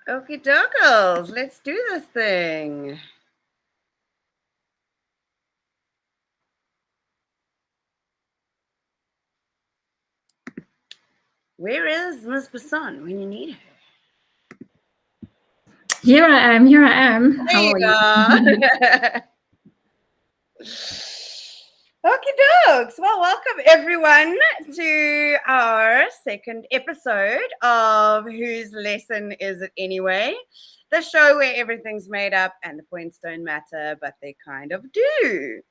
Okie dokes, let's do this thing. Where is Miss Basson when you need her? Here I am. How are you? Okie dokes. Well, welcome everyone to our second episode of Whose Lesson Is It Anyway? The show where everything's made up and the points don't matter, but they kind of do.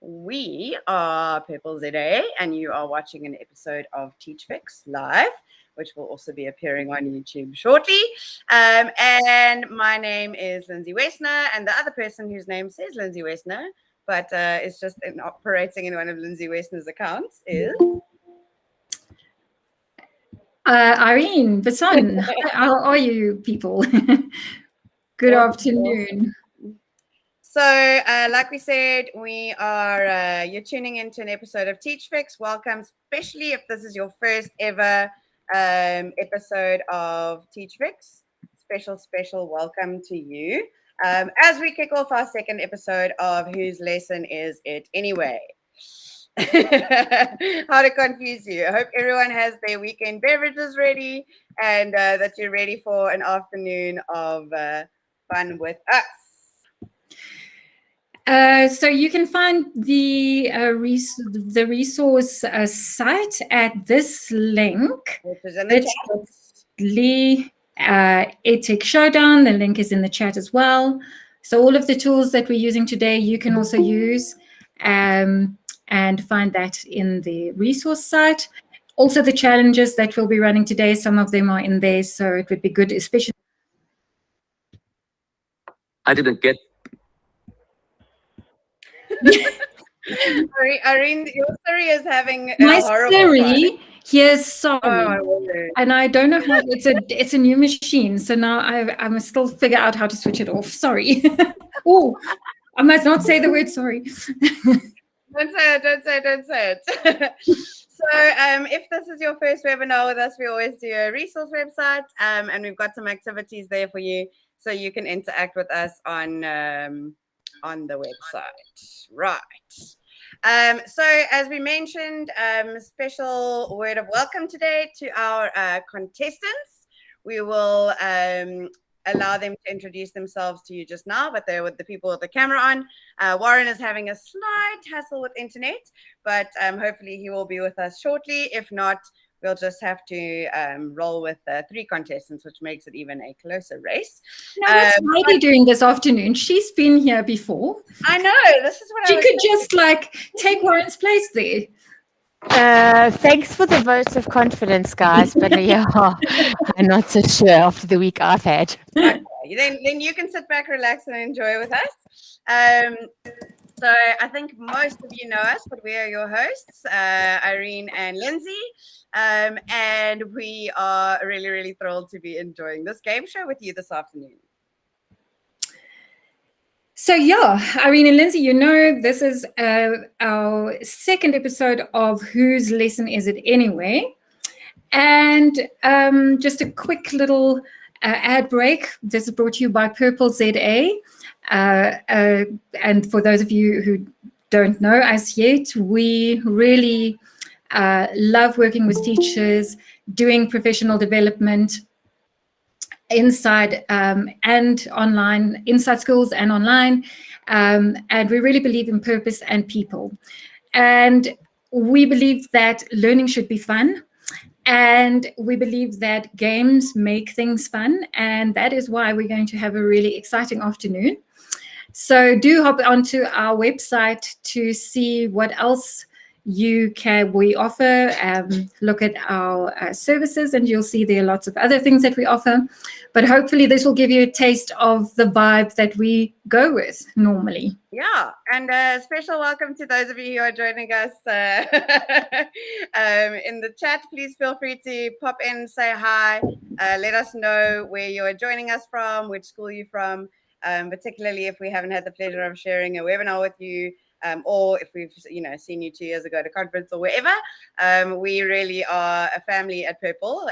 We are Purple ZA, and you are watching an episode of Teach Fix Live, which will also be appearing on YouTube shortly. And my name is Lindsay Westner, and the other person whose name says Lindsay Westner, but is just operating in one of Lindsay Westner's accounts is Irene Basson. How are you, people? Good afternoon. So, like we said, we are you're tuning into an episode of Teach Fix. Welcome, especially if this is your first ever episode of Teach Fix. Special welcome to you. As we kick off our second episode of Whose Lesson Is It Anyway? How to confuse you. I hope everyone has their weekend beverages ready and that you're ready for an afternoon of fun with us. So you can find the resource site at this link. Which is in the chat. EdTech Showdown. The link is in the chat as well. So all of the tools that we're using today, you can also use and find that in the resource site. Also the challenges that we'll be running today, some of them are in there. So it would be good, especially. I didn't get. Sorry, Irene, your Siri is having My horrible Siri, yes, sorry. Oh, and I don't know how it's a new machine. So now I must still figure out how to switch it off. Sorry. Oh, I must not say the word sorry. Don't say it. So if this is your first webinar with us, we always do a resource website and we've got some activities there for you so you can interact with us on the website. Right. So as we mentioned, special word of welcome today to our contestants. We will allow them to introduce themselves to you just now, but they're with the people with the camera on. Warren is having a slight hassle with internet, but hopefully he will be with us shortly. If not, we'll just have to roll with 3 contestants, which makes it even a closer race. No, what's Heidi doing this afternoon? She's been here before. I know. This is what she could just like take Warren's place there. Thanks for the vote of confidence, guys. But yeah, I'm not so sure after the week I've had. Okay. Then you can sit back, relax, and enjoy with us. So I think most of you know us, but we are your hosts, Irene and Lindsay. And we are really, really thrilled to be enjoying this game show with you this afternoon. So yeah, Irene and Lindsay, you know, this is our second episode of Whose Lesson Is It Anyway? And just a quick little ad break. This is brought to you by Purple ZA. And for those of you who don't know us yet, we really love working with teachers, doing professional development inside and online, inside schools and online. And we really believe in purpose and people. And we believe that learning should be fun. And we believe that games make things fun. And that is why we're going to have a really exciting afternoon. So do hop onto our website to see what else we offer. Look at our services and you'll see there are lots of other things that we offer. But hopefully this will give you a taste of the vibe that we go with normally. Yeah, and a special welcome to those of you who are joining us in the chat. Please feel free to pop in, say hi, let us know where you're joining us from, which school you're from, particularly if we haven't had the pleasure of sharing a webinar with you. Or if we've seen you 2 years ago at a conference or wherever. We really are a family at Purple.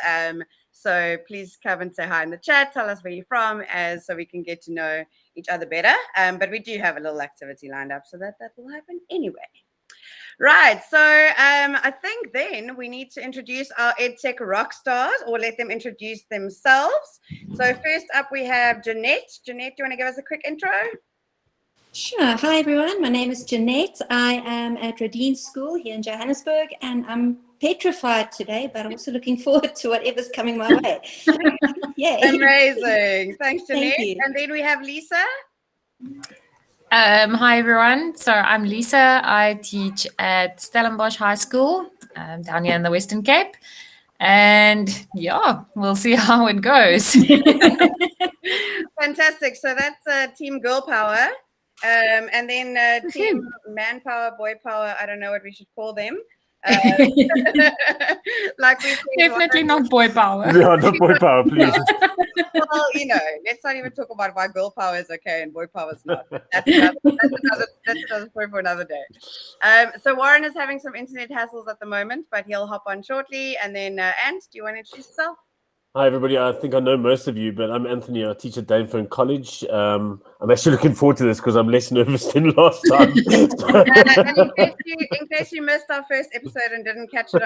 So please come and say hi in the chat. Tell us where you're from, so we can get to know each other better. But we do have a little activity lined up, so that will happen anyway. Right, so I think then we need to introduce our EdTech rock stars, or let them introduce themselves. So first up we have Jeanette. Jeanette, do you want to give us a quick intro? Sure. Hi, everyone. My name is Jeanette. I am at Radine School here in Johannesburg, and I'm petrified today, but I'm also looking forward to whatever's coming my way. Yay. Amazing. Thanks, Jeanette. Thank you. And then we have Lisa. Hi everyone, so I'm Lisa. I teach at Stellenbosch High School down here in the Western Cape, and yeah, we'll see how it goes. Fantastic. So that's Team Girl Power, and then Team Manpower, Boy Power. I don't know what we should call them. Like we said, Definitely not boy power. Yeah, not boy power, please. Well, let's not even talk about why girl power is okay and boy power is not. That's another story for another day. So Warren is having some internet hassles at the moment, but he'll hop on shortly. And then Ant, do you want to introduce yourself? Hi, everybody. I think I know most of you, but I'm Anthony. I teach at Danefern College. I'm actually looking forward to this because I'm less nervous than last time. And in case you missed our first episode and didn't catch it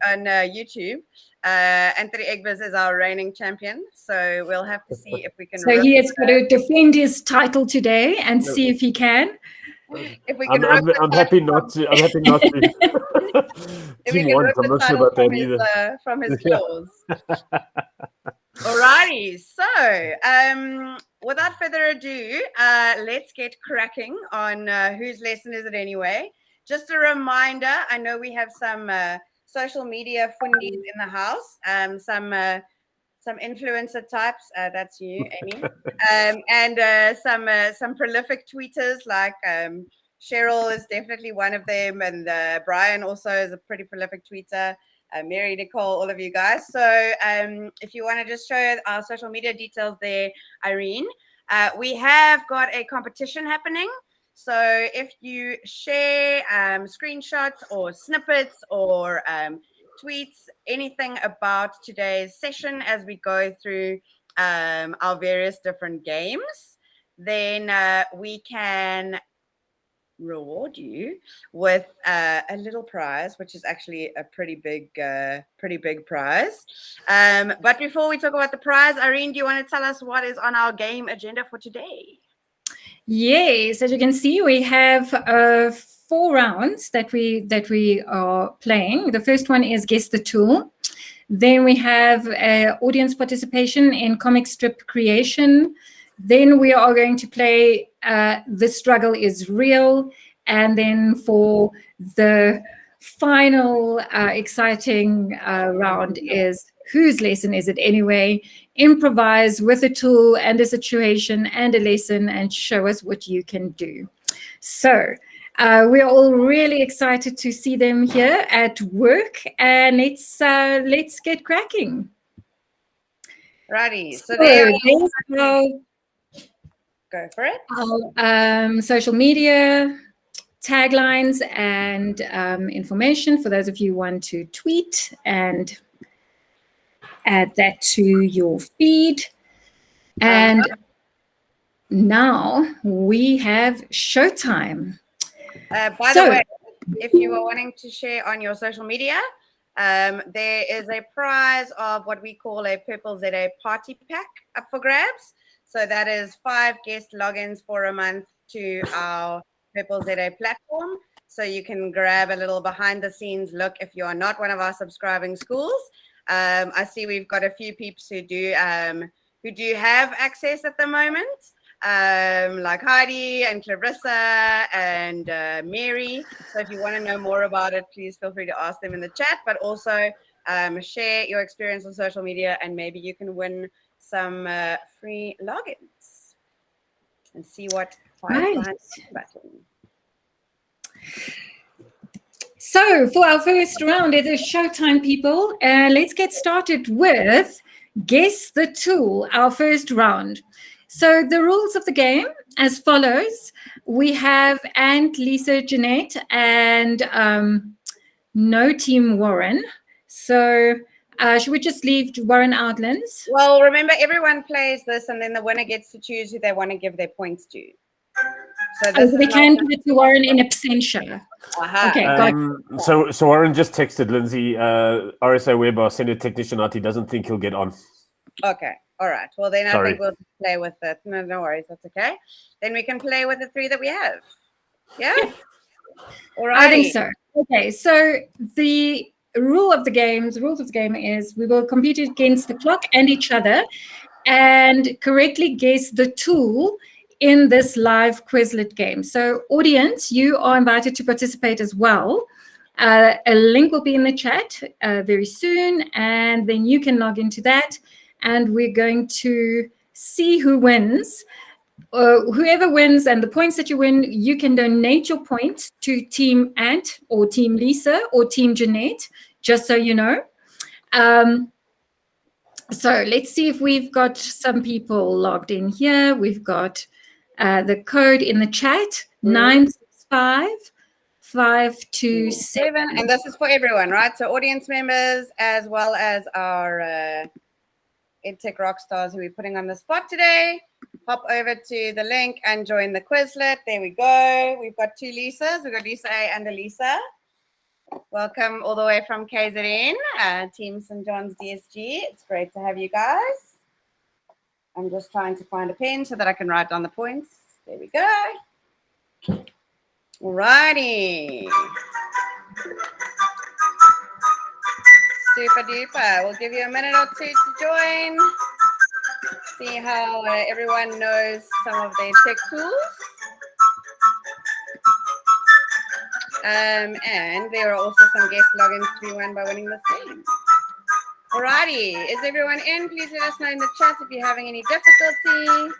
on YouTube, Anthony Eggbers is our reigning champion. So we'll have to see if we can. So he has got to defend his title today and see if he can. If we can I'm happy not to. I'm happy not to. Team one. I'm not sure about that either. From his claws. Alrighty. So, without further ado, let's get cracking on whose lesson is it anyway. Just a reminder. I know we have some social media fundies in the house. Some influencer types. That's you, Amy. And some prolific tweeters like Cheryl is definitely one of them, and Brian also is a pretty prolific tweeter. Mary, Nicole, all of you guys. So if you want to just show our social media details there, Irene, we have got a competition happening. So if you share screenshots or snippets or tweets, anything about today's session as we go through our various different games, then we can reward you with a little prize, which is actually a pretty big prize. But before we talk about the prize, Irene, do you want to tell us what is on our game agenda for today? Yes, as you can see, we have 4 rounds that we are playing. The first one is Guess the Tool. Then we have audience participation in comic strip creation. Then we are going to play The Struggle is Real. And then for the final exciting round is Whose Lesson Is It Anyway? Improvise with a tool and a situation and a lesson and show us what you can do. So we're all really excited to see them here at work, and let's get cracking. Righty. So there go for it. Our social media taglines and information for those of you who want to tweet and add that to your feed. And now we have Showtime. By the way, if you are wanting to share on your social media, there is a prize of what we call a Purple ZA party pack up for grabs. So that is 5 guest logins for a month to our Purple ZA platform. So you can grab a little behind the scenes look if you are not one of our subscribing schools. I see we've got a few peeps who do have access at the moment, like Heidi and Clarissa and Mary. So if you want to know more about it, please feel free to ask them in the chat, but also share your experience on social media, and maybe you can win some free logins and see what behind the button. So for our first round, it is Showtime, people. Let's get started with Guess the Tool, our first round. So the rules of the game as follows. We have Ant, Lisa, Jeanette, and no Team Warren. So Should we just leave Warren Outlands? Well, remember, everyone plays this, and then the winner gets to choose who they want to give their points to. So this We is can not give it to Warren in absentia. Aha. Okay, got it. So Warren just texted Lindsay, RSA Web, our senior technician out. He doesn't think he'll get on. Okay. All right. Well, then I Sorry. think we'll just play with it. No worries. That's okay. Then we can play with the 3 that we have. Yeah? All right. I think so. Okay, so the rules of the game is we will compete against the clock and each other and correctly guess the tool in this live Quizlet game. So audience, you are invited to participate as well. A link will be in the chat very soon, and then you can log into that, and we're going to see who wins. Whoever wins and the points that you win, you can donate your points to Team Ant or Team Lisa or Team Jeanette, just so you know. So let's see if we've got some people logged in here. We've got the code in the chat, 965527. And this is for everyone, right? So audience members, as well as our EdTech Rockstars who we're putting on the spot today. Hop over to the link and join the Quizlet. There we go. We've got 2 Lisas. We've got Lisa A and Elisa. Welcome all the way from KZN, Team St. John's DSG. It's great to have you guys. I'm just trying to find a pen so that I can write down the points. There we go. All righty. Super duper. We'll give you a minute or 2 to join. See how everyone knows some of their tech tools. And there are also some guest logins to be won by winning this game. Alrighty, is everyone in? Please let us know in the chat if you're having any difficulty.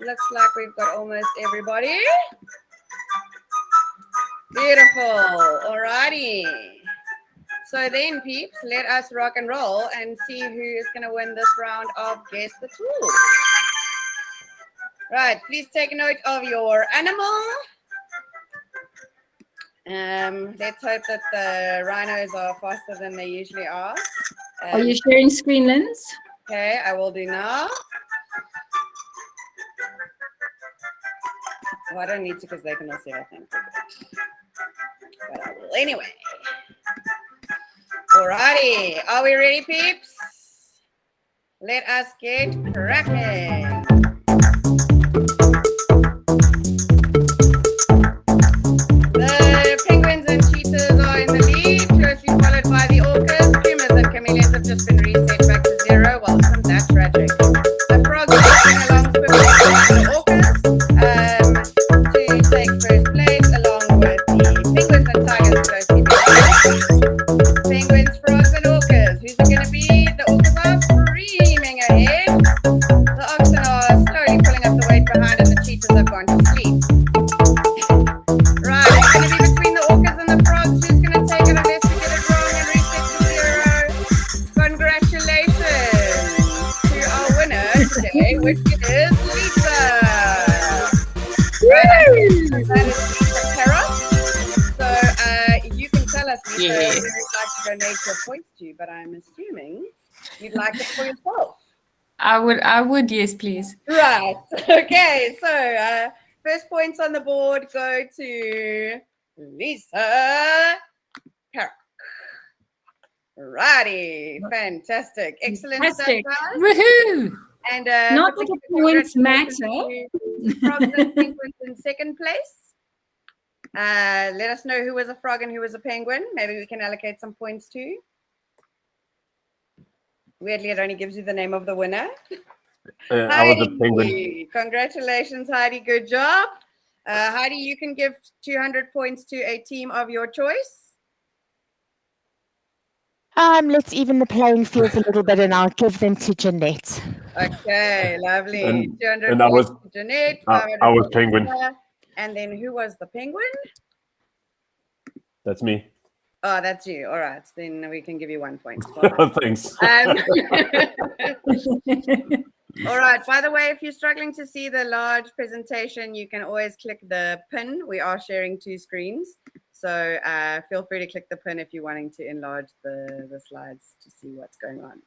Looks like we've got almost everybody. Beautiful. Alrighty. So then, peeps, let us rock and roll and see who is going to win this round of Guess the Tool. Right, please take note of your animal. Let's hope that the rhinos are faster than they usually are. Are you sharing screen, Linz? Okay, I will do now. Oh, I don't need to because they can all see, I think. But I will anyway. Alrighty, are we ready, peeps? Let us get cracking. The penguins and cheetahs are in the lead, closely followed by the orcas. Pumas and chameleons have just been reset back to 0. Well, isn't that tragic? The frogs are going along swiftly with the orcas to take first place, along with the penguins and tigers closely behind. Penguins, frogs, and orcas. Who's it going to be? The orcas are screaming ahead. The oxen are slowly pulling up the weight behind, and the cheetahs have gone to sleep. Right, it's going to be between the orcas and the frogs. Who's going to take it unless we get it wrong and reset to 0? Congratulations to our winner today, which is Lisa. Right, that is Lisa Carrot. So you can tell us, Lisa, who you'd like to donate your points to, but I'm assuming you'd like it for yourself. I would, yes, please. Right. Okay. So first points on the board go to Lisa Carrick. Righty. Fantastic. Excellent Fantastic. stuff, guys. Woohoo! And Not that the points matter. Frogs and penguins in second place. Let us know who was a frog and who was a penguin. Maybe we can allocate some points too. Weirdly, it only gives you the name of the winner. I was a penguin. Heidi. Congratulations, Heidi. Good job. Heidi, you can give 200 points to a team of your choice. Let's even the playing field a little bit, and I'll give them to Jeanette. Okay, lovely. And 200 I points was- to Jeanette. I was penguin. And then who was the penguin? That's me. Oh, that's you. All right. Then we can give you 1 point. Thanks. All right. By the way, if you're struggling to see the large presentation, you can always click the pin. We are sharing 2 screens. So feel free to click the pin if you're wanting to enlarge the slides to see what's going on.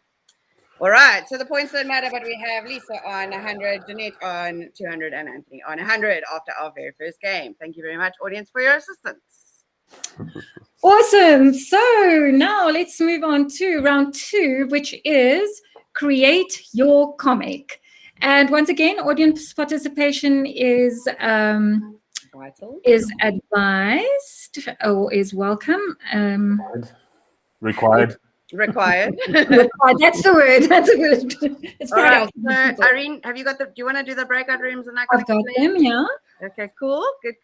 All right, so the points don't matter, but we have Lisa on 100, Jeanette on 200, and Anthony on 100 after our very first game. Thank you very much, audience, for your assistance. Awesome. So now let's move on to round 2, which is create your comic. And once again, audience participation is advised or is welcome. Required. Required. That's the word. That's a word. It's All right. Friday. So, Irene, have you got do you want to do the breakout rooms? And I've got them, yeah. Okay, cool. Good.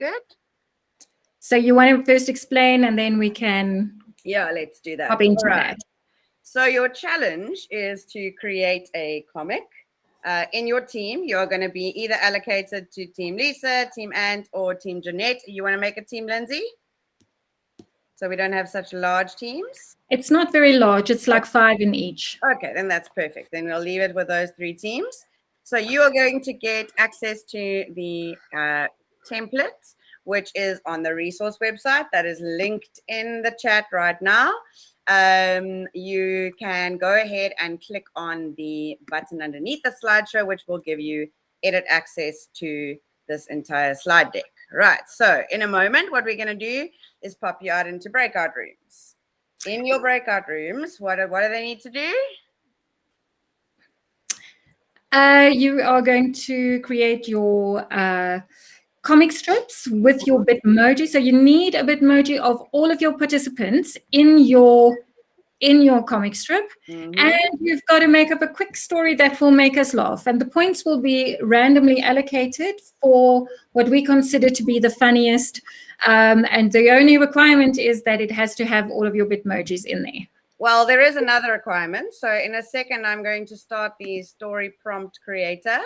So you want to first explain and then we can let's do that. hop into that. So your challenge is to create a comic. In your team, you're going to be either allocated to Team Lisa, Team Ant, or Team Jeanette. You want to make a Team Lindsay? So we don't have such large teams? It's not very large. It's like 5 in each. Okay, then that's perfect. Then we'll leave it with those 3 teams. So you are going to get access to the template, which is on the resource website that is linked in the chat right now. You can go ahead and click on the button underneath the slideshow, which will give you edit access to this entire slide deck. Right, so in a moment, what we're going to do is pop you out into breakout rooms. In your breakout rooms, what do they need to do? You are going to create your comic strips with your Bitmoji. So you need a Bitmoji of all of your participants in your comic strip. And you've got to make up a quick story that will make us laugh. And the points will be randomly allocated for what we consider to be the funniest. And the only requirement is that it has to have all of your Bitmojis in there. Well, there is another requirement. So in a second, I'm going to start the story prompt creator.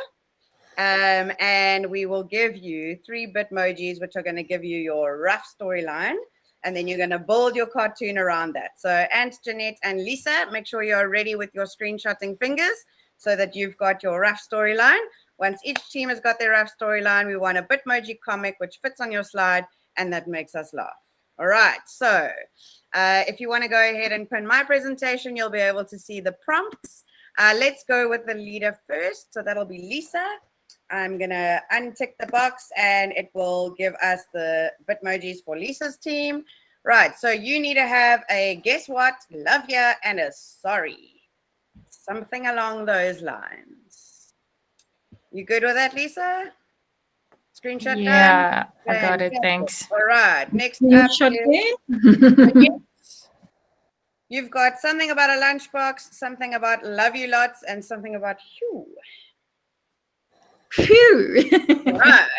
And we will give you 3 Bitmojis, which are going to give you your rough storyline. And then you're going to build your cartoon around that. So Ant, Jeanette, and Lisa, make sure you're ready with your screenshotting fingers so that you've got your rough storyline. Once each team has got their rough storyline, we want a Bitmoji comic which fits on your slide and that makes us laugh. All right. So if you want to go ahead and pin my presentation, you'll be able to see the prompts. Let's go with the leader first. So that'll be Lisa. I'm going to untick the box and it will give us the Bitmojis for Lisa's team. Right, so you need to have a guess what, love ya, and a sorry. Something along those lines. You good with that, Lisa? Screenshot done? Yeah, I got it. Thanks. All right, next up is, you've got something about a lunchbox, something about love you lots, and something about Hugh. Phew. Right.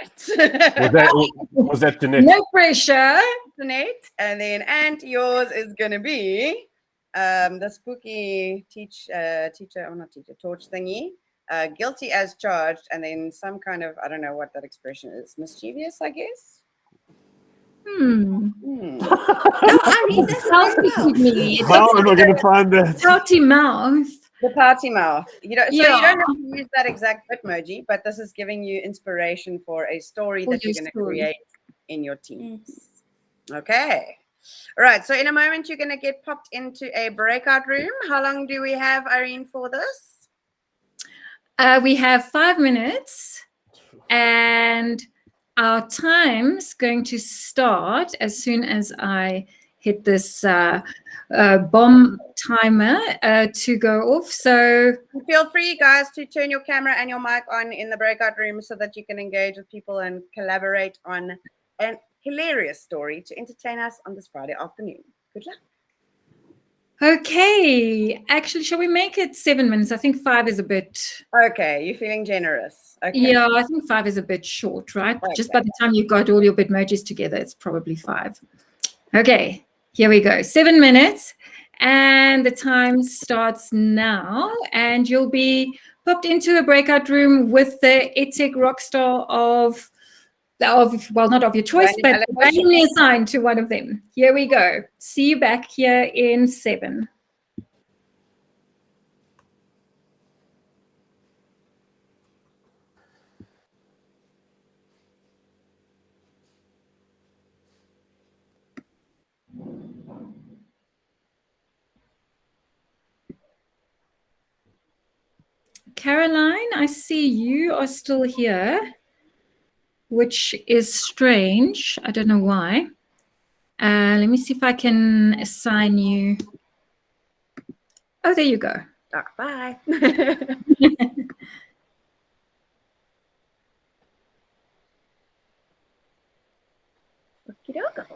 Was that Jeanette? No pressure. Jeanette. And then Ant, yours is going to be the spooky torch thingy. Guilty as charged. And then some kind of, I don't know what that expression is. Mischievous, I guess. No, I read that Sounds me. How am I going to find that? Pouty mouth. The party mouth. So you don't Yeah. have to use that exact Bitmoji, but this is giving you inspiration for a story that you're going to create in your teams. Okay. All right. So in a moment, you're going to get popped into a breakout room. How long do we have, Irene, for this? We have 5 minutes and our time's going to start as soon as I hit this bomb timer to go off. So feel free, guys, to turn your camera and your mic on in the breakout room so that you can engage with people and collaborate on an hilarious story to entertain us on this Friday afternoon. Good luck. Okay. Actually, shall we make it 7 minutes? I think 5 is a bit... Okay, you're feeling generous. Okay. Yeah, I think 5 is a bit short, right? Okay. Just by the time you've got all your Bitmojis together, it's probably 5. Okay, here we go. 7 minutes. And the time starts now. And you'll be popped into a breakout room with the EdTech rockstar of well, not of your choice, but randomly assigned to one of them. Here we go. See you back here in 7. Caroline, I see you are still here, which is strange. I don't know why. Let me see if I can assign you. Oh, there you go. Oh, bye. Okey-dokey.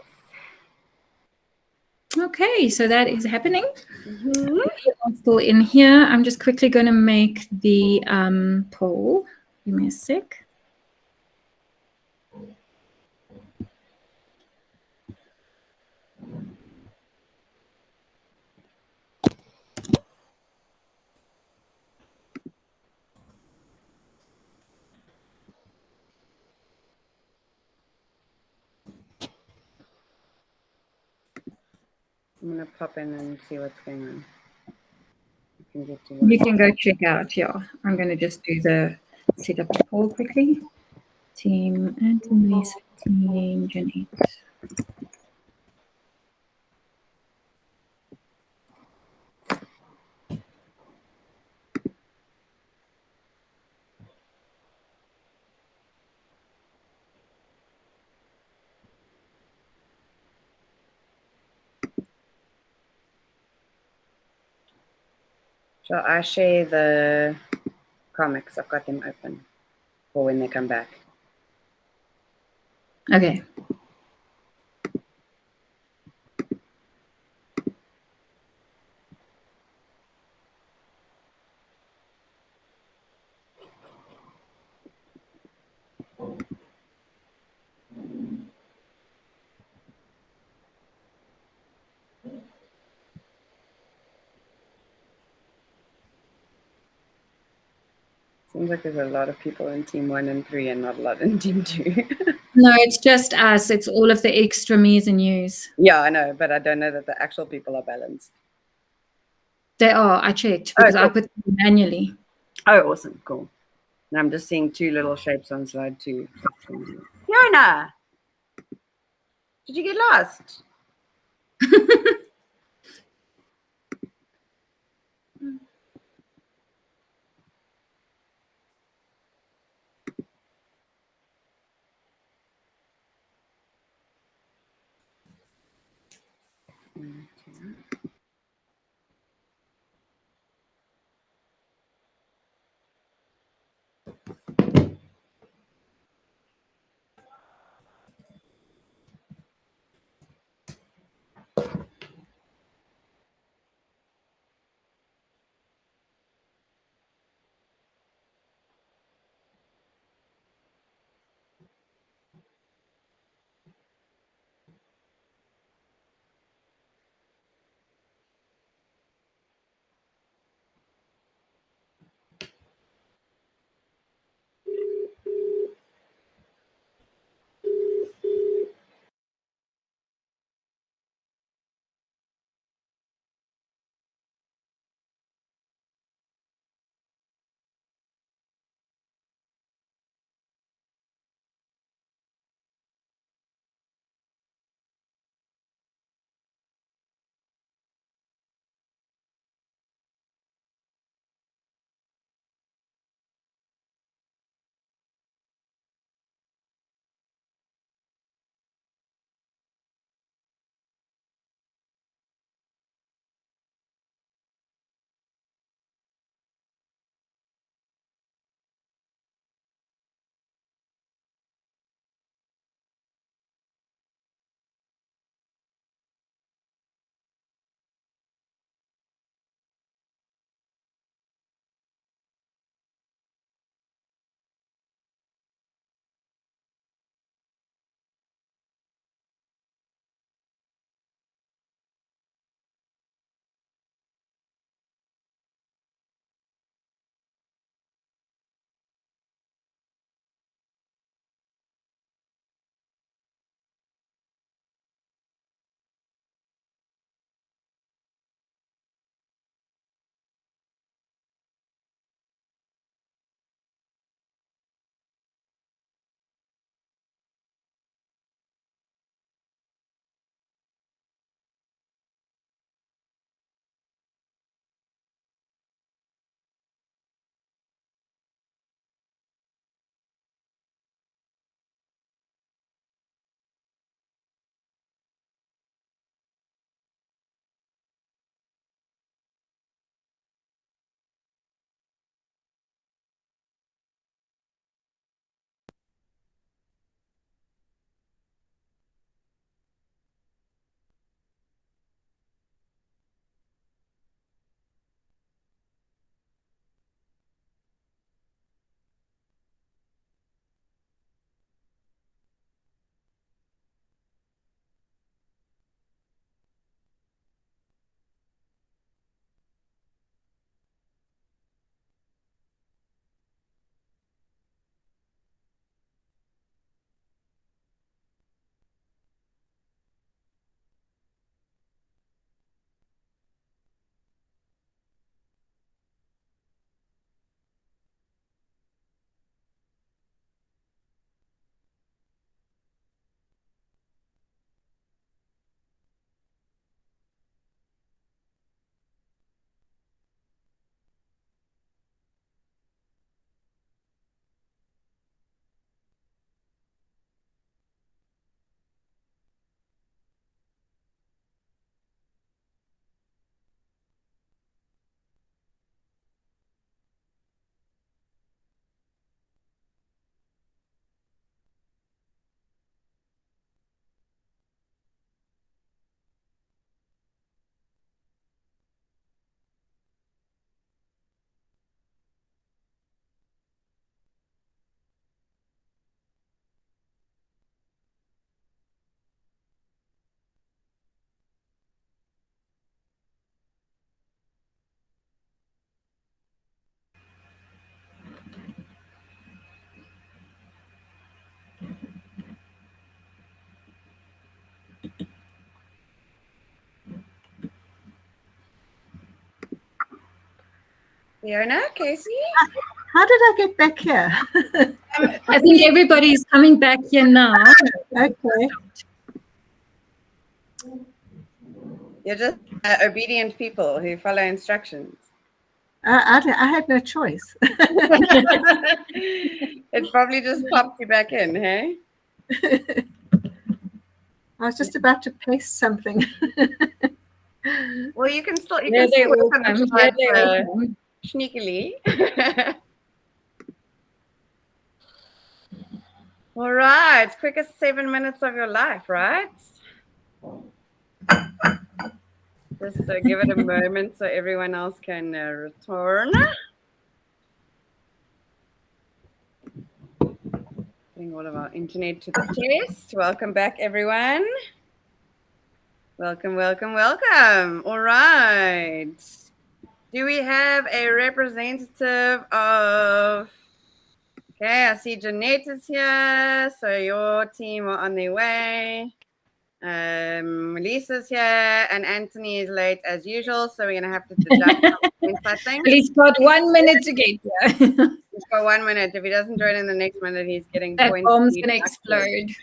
Okay, so that is happening. Mhm. You are still in here. I'm just quickly going to make the poll. Give me a sec. I'm gonna pop in and see what's going on. You can go check out. Yeah, I'm going to just do the set up the poll quickly. Team Anthony, team Jeanette. Shall I share the comics? I've got them open for when they come back. Okay. Seems like there's a lot of people in team 1 and 3 and not a lot in team 2. No, it's just us. It's all of the extra me's and you's. Yeah, I know, but I don't know that the actual people are balanced. They are. I checked because I cool. put them manually. Oh, awesome. Cool. And I'm just seeing 2 little shapes on slide 2. Fiona! Did you get lost? Fiona, Casey? How did I get back here? I think everybody's coming back here now. Okay. You're just obedient people who follow instructions. I had no choice. It probably just popped you back in, hey? I was just about to paste something. Well, you can still Here they all work on come. the Here they all slides, come. sneakily. All right, quickest 7 minutes of your life, right? Just give it a moment so everyone else can return. Putting all of our internet to the test. Welcome back, everyone. Welcome, welcome, welcome. All right. Do we have a representative of... Okay, I see Jeanette is here. So your team are on their way. Lisa's here and Anthony is late as usual. So we're going to have to deduct I think. But he's got 1 minute to get here. He's got 1 minute. If he doesn't join in the next minute, he's getting That points. bomb's going to explode.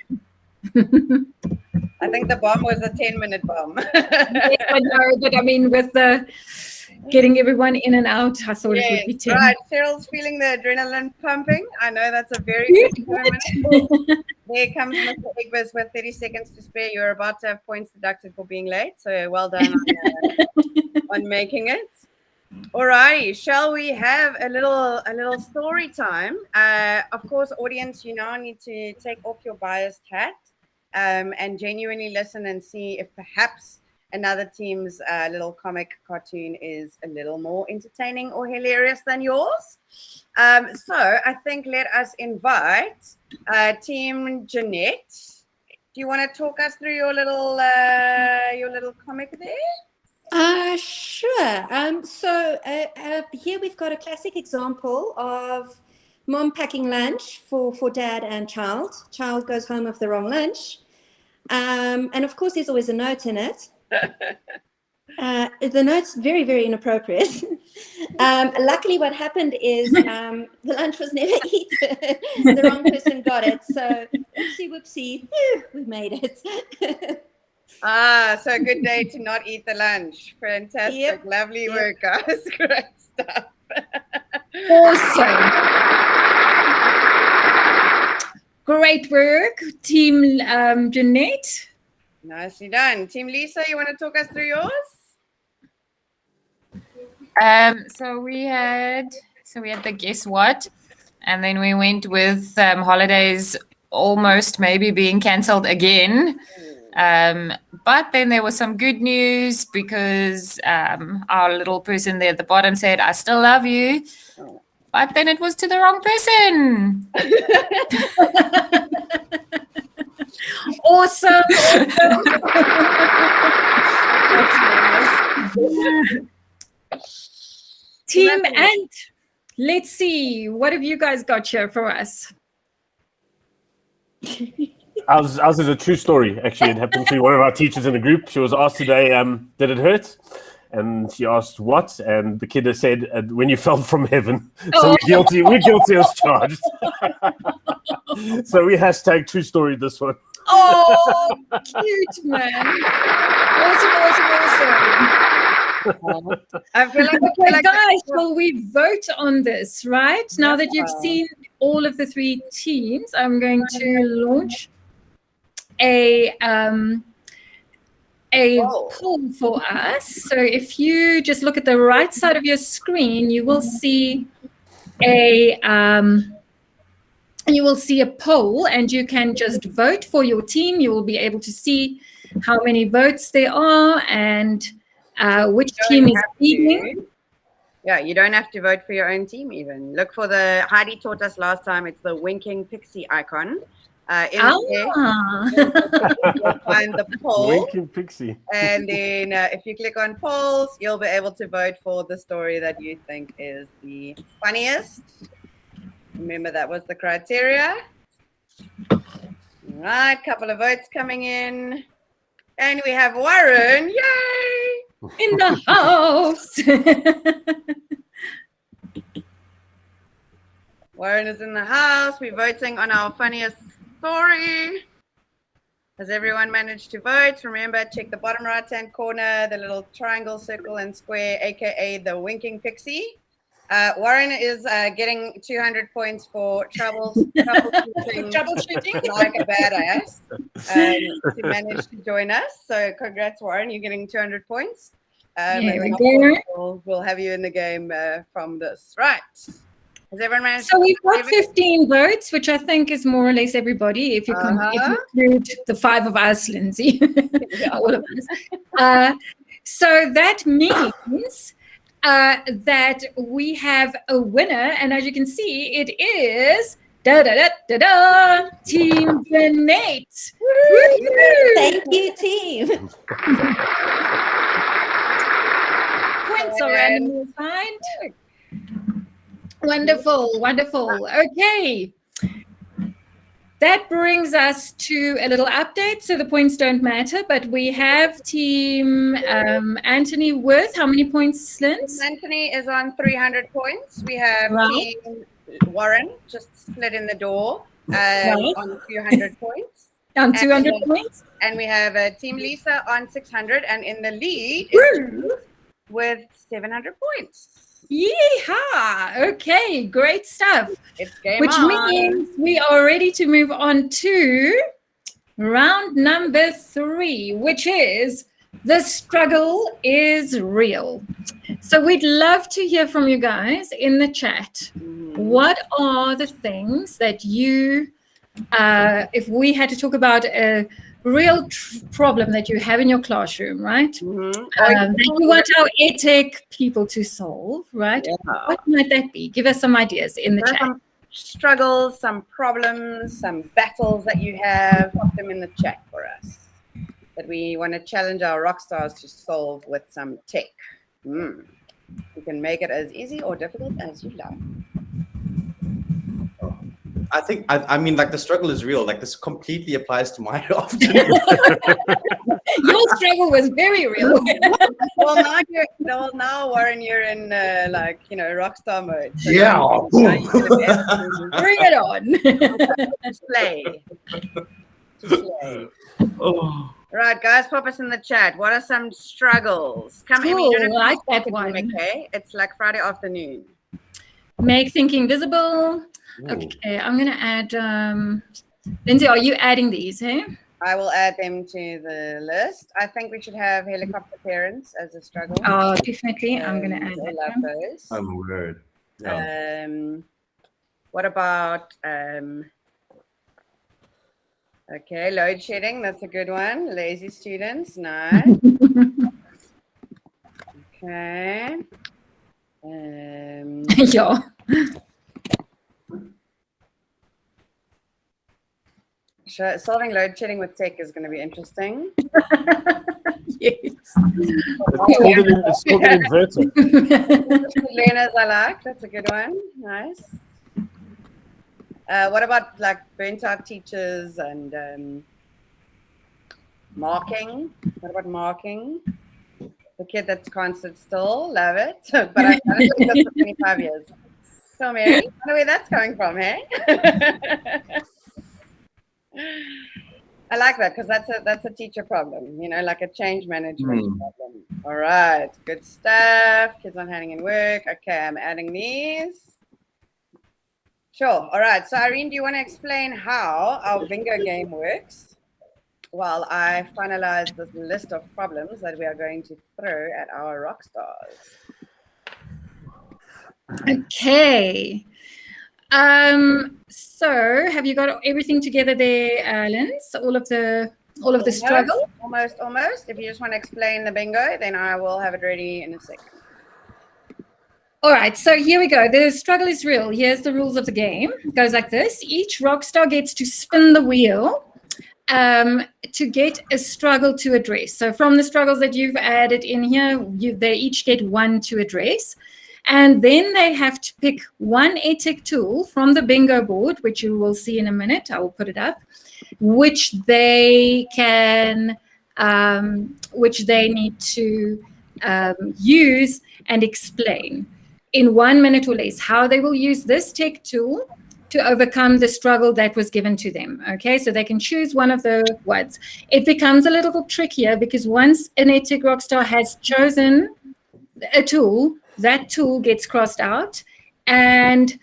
I think the bomb was a 10-minute bomb. Yes, I know, but I mean, with the getting everyone in and out, I thought it would be 10. Right, Cheryl's feeling the adrenaline pumping. I know that's a very good moment. There comes Mr. Egbers with 30 seconds to spare. You're about to have points deducted for being late, so well done on making it. All righty, shall we have a little story time? Of course, audience, you now need to take off your biased hat and genuinely listen and see if perhaps another team's little comic cartoon is a little more entertaining or hilarious than yours. So I think let us invite Team Jeanette. Do you want to talk us through your little comic there? Sure. So here we've got a classic example of mom packing lunch for dad and child. Child goes home with the wrong lunch. And of course, there's always a note in it. The note's very, very inappropriate. Luckily, what happened is the lunch was never eaten. The wrong person got it. So, oopsie whoopsie, we made it. So a good day to not eat the lunch. Fantastic. Yep. Lovely work, guys. Great stuff. Awesome. Great work, Team Jeanette. Nicely done. Team Lisa, you want to talk us through yours? So we had the guess what, and then we went with holidays almost maybe being cancelled again. But then there was some good news because our little person there at the bottom said, "I still love you," but then it was to the wrong person. Awesome. Team Ant, let's see. What have you guys got here for us? Ours is a true story. Actually, it happened to one of our teachers in the group. She was asked today, did it hurt? And she asked what? And the kid has said, when you fell from heaven. So we're guilty as charged. So we hashtag true story this one. Oh, cute, man. Awesome. I feel like, Okay, guys, will we vote on this, right? Now that you've seen all of the three teams, I'm going to launch a poll for us. So if you just look at the right side of your screen, you will see a poll, and you can just vote for your team. You will be able to see how many votes there are and which team is leading. Yeah, you don't have to vote for your own team even. Look for Heidi taught us last time, it's the winking pixie icon. You'll find the poll. Winking pixie. And then if you click on polls, you'll be able to vote for the story that you think is the funniest. Remember, that was the criteria. All right, couple of votes coming in. And we have Warren. Yay! In the house. Warren is in the house. We're voting on our funniest story. Has everyone managed to vote? Remember, check the bottom right-hand corner, the little triangle, circle, and square, aka the winking pixie. Warren is getting 200 points for troubleshooting like a badass to manage to join us. So congrats, Warren. You're getting 200 points. There we and go. we'll have you in the game from this. Right. Has everyone managed? So we've got 15 votes, which I think is more or less everybody, if you include the 5 of us, Lindsay, all of us. So that means that we have a winner, and as you can see, it is Team Jeanette. Thank you, team. Points are randomly assigned. Wonderful, wonderful. Okay. That brings us to a little update. So the points don't matter, but we have Team Anthony with how many points, Linz? Anthony is on 300 points. We have Team Warren, just split in the door, on 200 points. On 200 points. And we have Team Lisa on 600, and in the lead is with 700 points. Yeehaw! Okay, great stuff. It's game Which on. means we are ready to move on to round number 3, which is the struggle is real. So we'd love to hear from you guys in the chat. What are the things that you, if we had to talk about a real problem that you have in your classroom, right? That you want our EdTech people to solve, right? Yeah. What might that be? Give us some ideas in the chat. Some struggles, some problems, some battles that you have. Put them in the chat for us. That we want to challenge our rock stars to solve with some tech. You can make it as easy or difficult as you like. I think, I mean, like the struggle is real. Like this completely applies to my afternoon. Your struggle was very real. Well, now Warren, you're in like, you know, rock star mode. So Yeah. Bring it on. Slay. Oh. Right, guys, pop us in the chat. What are some struggles? Come in. Cool, I like that one. Okay, it's like Friday afternoon. Make thinking visible. Okay, I'm going to add, Lindsay, are you adding these, hey? I will add them to the list. I think we should have helicopter parents as a struggle. Oh, definitely. I'm going to add that. I love those. Oh, my word. Yeah. What about, okay, load shedding. That's a good one. Lazy students. Nice. Okay. Yeah. Solving load shedding with tech is going to be interesting. Yes. It's called an inverter. Learners I like. That's a good one. Nice. What about like burnt out teachers and marking? What about marking? The kid that can't sit still. Love it. But I've done it for 25 years. So Mary, I don't know where that's coming from, hey? I like that because that's a teacher problem, you know, like a change management problem. All right, good stuff. Kids not handing in work. Okay, I'm adding these. Sure. All right. So Irene, do you want to explain how our bingo game works while I finalize this list of problems that we are going to throw at our rock stars? Okay. So have you got everything together there, Linz? All of the struggle? Almost. If you just want to explain the bingo, then I will have it ready in a second. All right, so here we go. The struggle is real. Here's the rules of the game. It goes like this. Each rock star gets to spin the wheel to get a struggle to address. So from the struggles that you've added in here, they each get one to address. And then they have to pick one EdTech tool from the bingo board, which you will see in a minute. I will put it up, which they can, which they need to use and explain in 1 minute or less how they will use this tech tool to overcome the struggle that was given to them. Okay, so they can choose one of the words. It becomes a little bit trickier because once an EdTech Rockstar has chosen a tool, that tool gets crossed out, and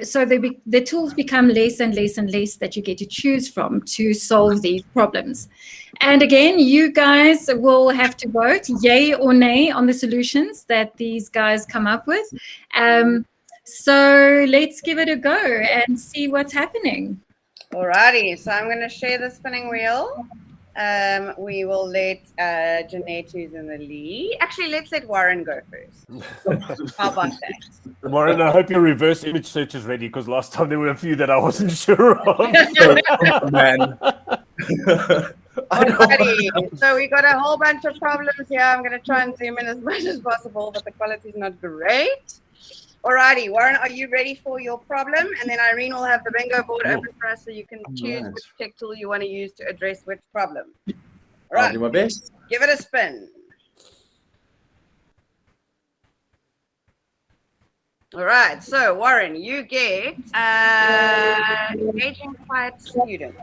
so the tools become less and less and less that you get to choose from to solve these problems. And again, you guys will have to vote yay or nay on the solutions that these guys come up with. So let's give it a go and see what's happening. Alrighty, so I'm going to share the spinning wheel. We will let Jeanette, who's in the lead. Actually, let's let Warren go first. How about that? Warren, I hope your reverse image search is ready, because last time there were a few that I wasn't sure of. Man. Alrighty, so we got a whole bunch of problems here. I'm going to try and zoom in as much as possible, but the quality is not great. Alrighty, Warren, are you ready for your problem? And then Irene will have the bingo board open for us so you can choose which tech tool you want to use to address which problem. All right, I'll do my best. Give it a spin. All right, so Warren, you get engaging quiet students.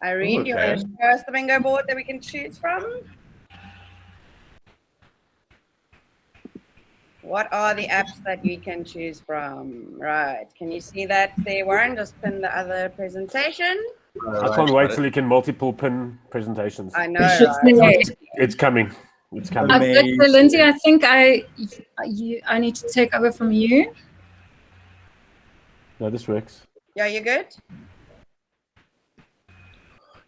Irene, do you want to show us the bingo board that we can choose from? What are the apps that we can choose from? Right, can you see that there, Warren? Just pin the other presentation. I can't wait till you can multiple pin presentations. I know, right? It's coming. It's coming. So Lindsay, I think I need to take over from you. No, this works. Yeah, you good?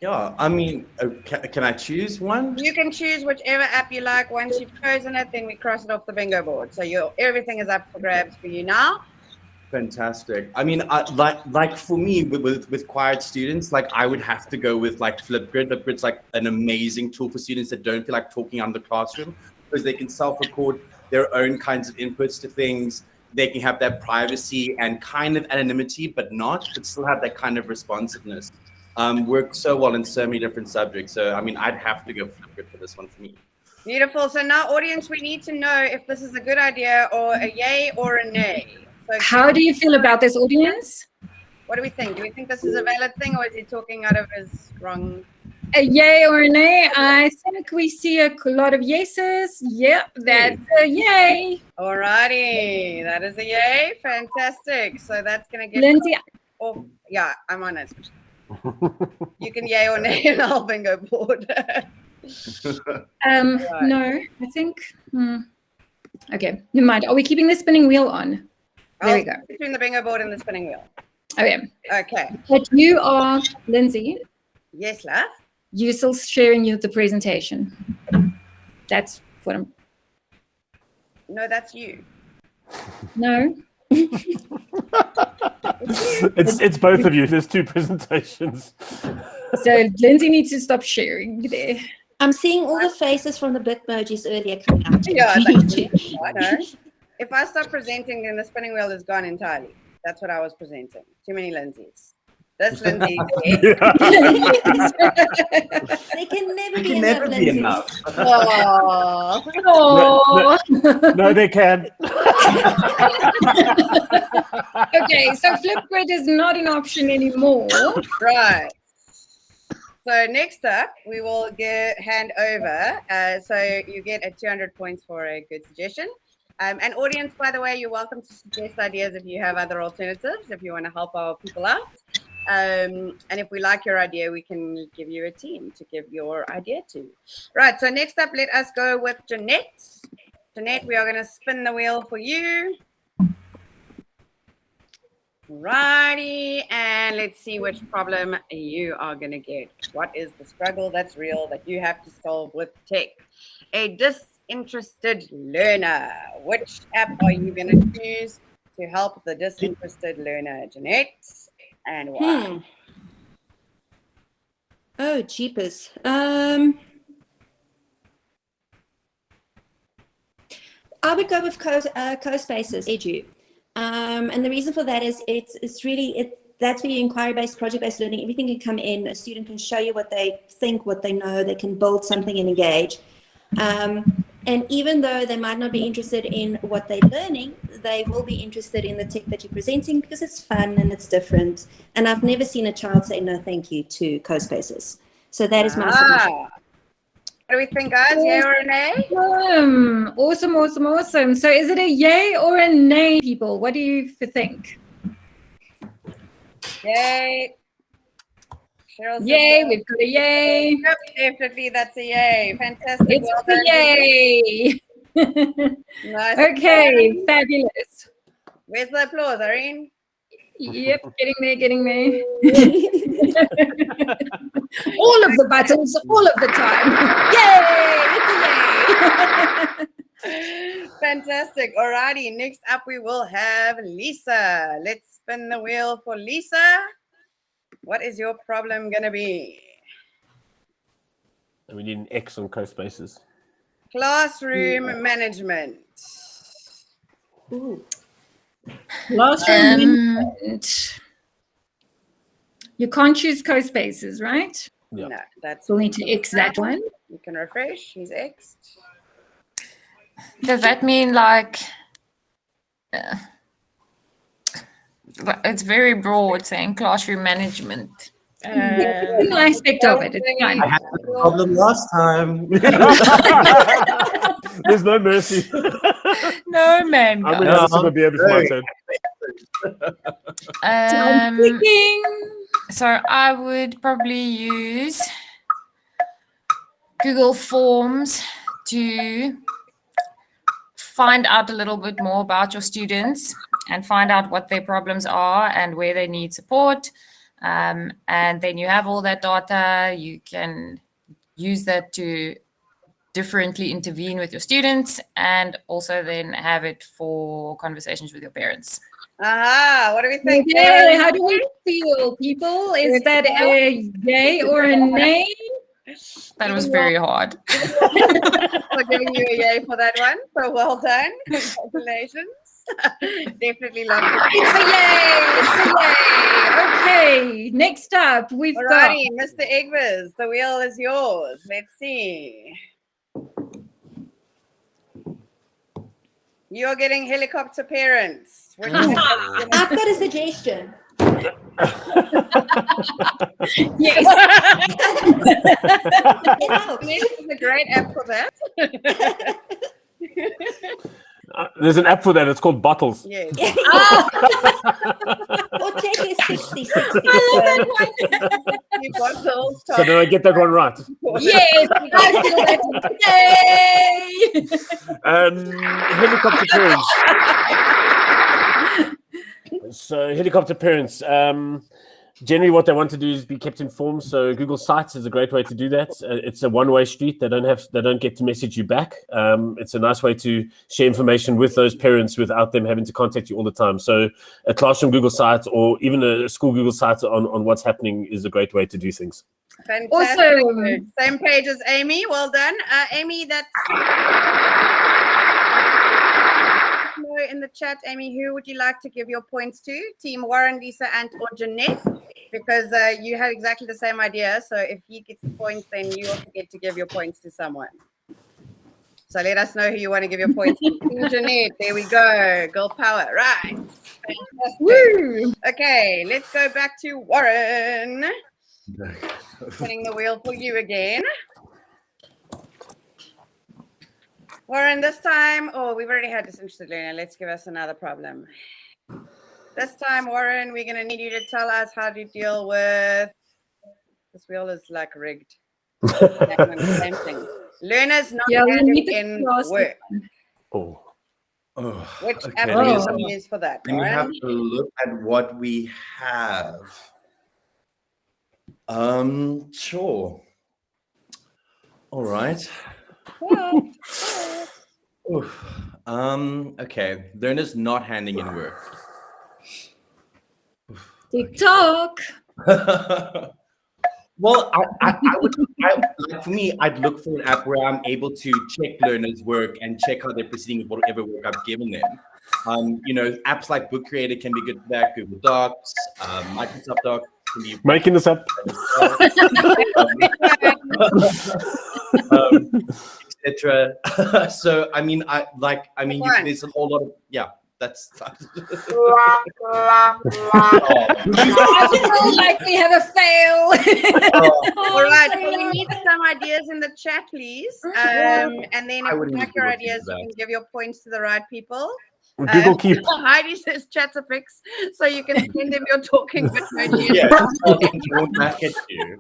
Yeah, I mean, can I choose one? You can choose whichever app you like. Once you've chosen it, then we cross it off the bingo board. So everything is up for grabs for you now. Fantastic. I mean, like for me with quiet students, like I would have to go with like Flipgrid. Flipgrid's like an amazing tool for students that don't feel like talking on the classroom, because they can self-record their own kinds of inputs to things. They can have that privacy and kind of anonymity, but still have that kind of responsiveness. Works so well in so many different subjects. So, I mean, I'd have to go Flipgrid for this one for me. Beautiful. So now, audience, we need to know if this is a good idea or a yay or a nay. So how do you feel about this, audience? What do we think? Do we think this is a valid thing, or is he talking out of his wrong? A yay or a nay? I think we see a lot of yeses. Yep, that's a yay. Alrighty, that is a yay. Fantastic. So that's going to get Lindsay. Oh, yeah, I'm on it. You can yay or nay on our bingo board. No, I think. Okay, never mind. Are we keeping the spinning wheel on? There we go. Between the bingo board and the spinning wheel. Okay. Okay. But you are, Lindsay. Yes, love. You still sharing the presentation. That's what I'm. No, that's you. No. It's both of you. There's two presentations. So Lindsay needs to stop sharing there. I'm seeing all the faces from the Bitmojis earlier coming out. Yeah, I know. If I stop presenting, then the spinning wheel is gone entirely. That's what I was presenting. Too many Lindsays. This Lindsay. There can never be enough. No, they can. Okay, so Flipgrid is not an option anymore. Right. So next up, we will hand over. So you get 200 points for a good suggestion. And audience, by the way, you're welcome to suggest ideas if you have other alternatives, if you want to help our people out. And if we like your idea, we can give you a team to give your idea to. Right, so next up, let us go with Jeanette. Jeanette, we are going to spin the wheel for you. Righty, and let's see which problem you are going to get. What is the struggle that's real that you have to solve with tech? A disinterested learner. Which app are you going to choose to help the disinterested learner, Jeanette? And why? Oh, jeepers. I would go with CoSpaces, Edu. And the reason for that is that's where inquiry-based, project-based learning, everything can come in. A student can show you what they think, what they know. They can build something and engage. And even though they might not be interested in what they're learning, they will be interested in the tech that you're presenting because it's fun and it's different. And I've never seen a child say no thank you to CoSpaces. So that is my submission. What do we think, guys? Yay or a nay? Awesome. So is it a yay or a nay, people? What do you think? Yay. Cheryl's Yay, we've got a yay. Yep, definitely, that's a yay. Fantastic. It's Well a done. yay. Nice. Okay, fabulous. Where's the applause, Irene? Yep, getting there. All of the buttons, all of the time. Yay! It's a yay. Fantastic. Alrighty, next up we will have Lisa. Let's spin the wheel for Lisa. What is your problem gonna be? And we need an X on CoSpaces. Classroom management. Ooh. Classroom management. You can't choose CoSpaces, right? Yeah. No, that's We'll need to X that one. you can refresh. He's X'd. Does that mean like it's very broad saying classroom management? It's an aspect of it. It's fine. I had the problem last time. There's no mercy. No, man. I'm going to have a sip of beer before my turn. Thinking. So I would probably use Google Forms to find out a little bit more about your students and find out what their problems are and where they need support. And then you have all that data. You can use that to differently intervene with your students and also then have it for conversations with your parents. Aha, what do we think? Okay, how do we feel, people? Is that a yay or a nay? That was very hard. For giving you a yay for that one. So well done. Congratulations. Definitely love it. It's a yay. Okay, next up we've Alrighty, Mr. Egbers, the wheel is yours. Let's see. You're getting helicopter parents. What do you think? I've got a suggestion. Yes. It helps. This is a great app for that. There's an app for that. It's called Bottles. Yes. Or check is 60-60. You got those So did I get that one right? Yes, I feel that. Yay! Helicopter parents. So helicopter parents. Generally, what they want to do is be kept informed. So Google Sites is a great way to do that. It's a one-way street. They don't get to message you back. It's a nice way to share information with those parents without them having to contact you all the time. So a classroom Google Site or even a school Google Site on what's happening is a great way to do things. Fantastic. Awesome. Same page as Amy. Well done. Amy, that's in the chat. Amy, who would you like to give your points to? Team Warren, Lisa, and or Jeanette? Because you had exactly the same idea. So if he gets the points, then you also get to give your points to someone. So let us know who you want to give your points to. Team Jeanette, there we go. Girl power. Right. Fantastic. Woo! Okay, let's go back to Warren. Spinning the wheel for you again. Warren, this time, we've already had disinterested learner. Let's give us another problem. This time, Warren, we're going to need you to tell us how to deal with, this wheel is like rigged. Same thing. Learners not handing in work. Which app do you use for that, Then we Warren? have to look at what we have. Sure. All right. Okay. Learners not handing in work. TikTok. Well, I would, for me, I'd look for an app where I'm able to check learners' work and check how they're proceeding with whatever work I've given them. Apps like Book Creator can be good for that. Google Docs, Microsoft Docs can be. Making this up. etc. So I mean, there's a whole lot of that's. I feel like we have a fail. All right, so we need some ideas in the chat, please. And then if you like your ideas, you can give your points to the right people. Google Keep. Heidi says Chatterpix, so you can send them your talking bitmoji. Yeah, back at you.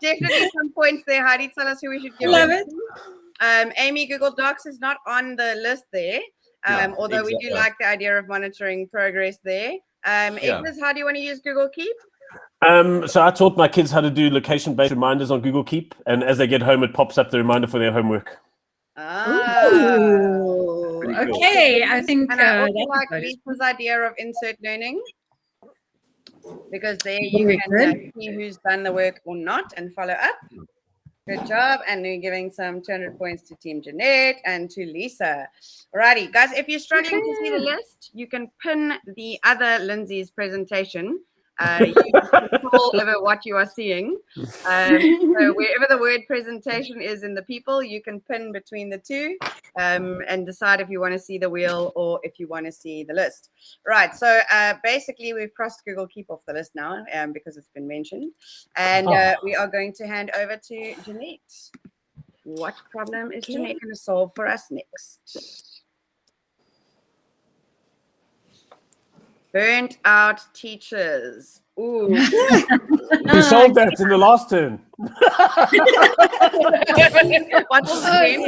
Definitely some points there, Heidi. Tell us who we should give Love it to. Amy, Google Docs is not on the list there, although we do like the idea of monitoring progress there. Ignis, how do you want to use Google Keep? So I taught my kids how to do location-based reminders on Google Keep, and as they get home, it pops up the reminder for their homework. Okay, I think and I also like Lisa's idea of insert learning, because there you can see who's done the work or not and follow up. Good job. And we're giving some 200 points to Team Jeanette and to Lisa. Alrighty, guys, if you're struggling to see the list, you can pin the other Lindsay's presentation. You can control over what you are seeing. So wherever the word presentation is in the people, you can pin between the two and decide if you want to see the wheel or if you want to see the list. Right, so basically we've crossed Google Keep off the list now because it's been mentioned. And we are going to hand over to Jeanette. What problem is Jeanette going to solve for us next? Burnt out teachers. Ooh. We solved that in the last turn. What's the name?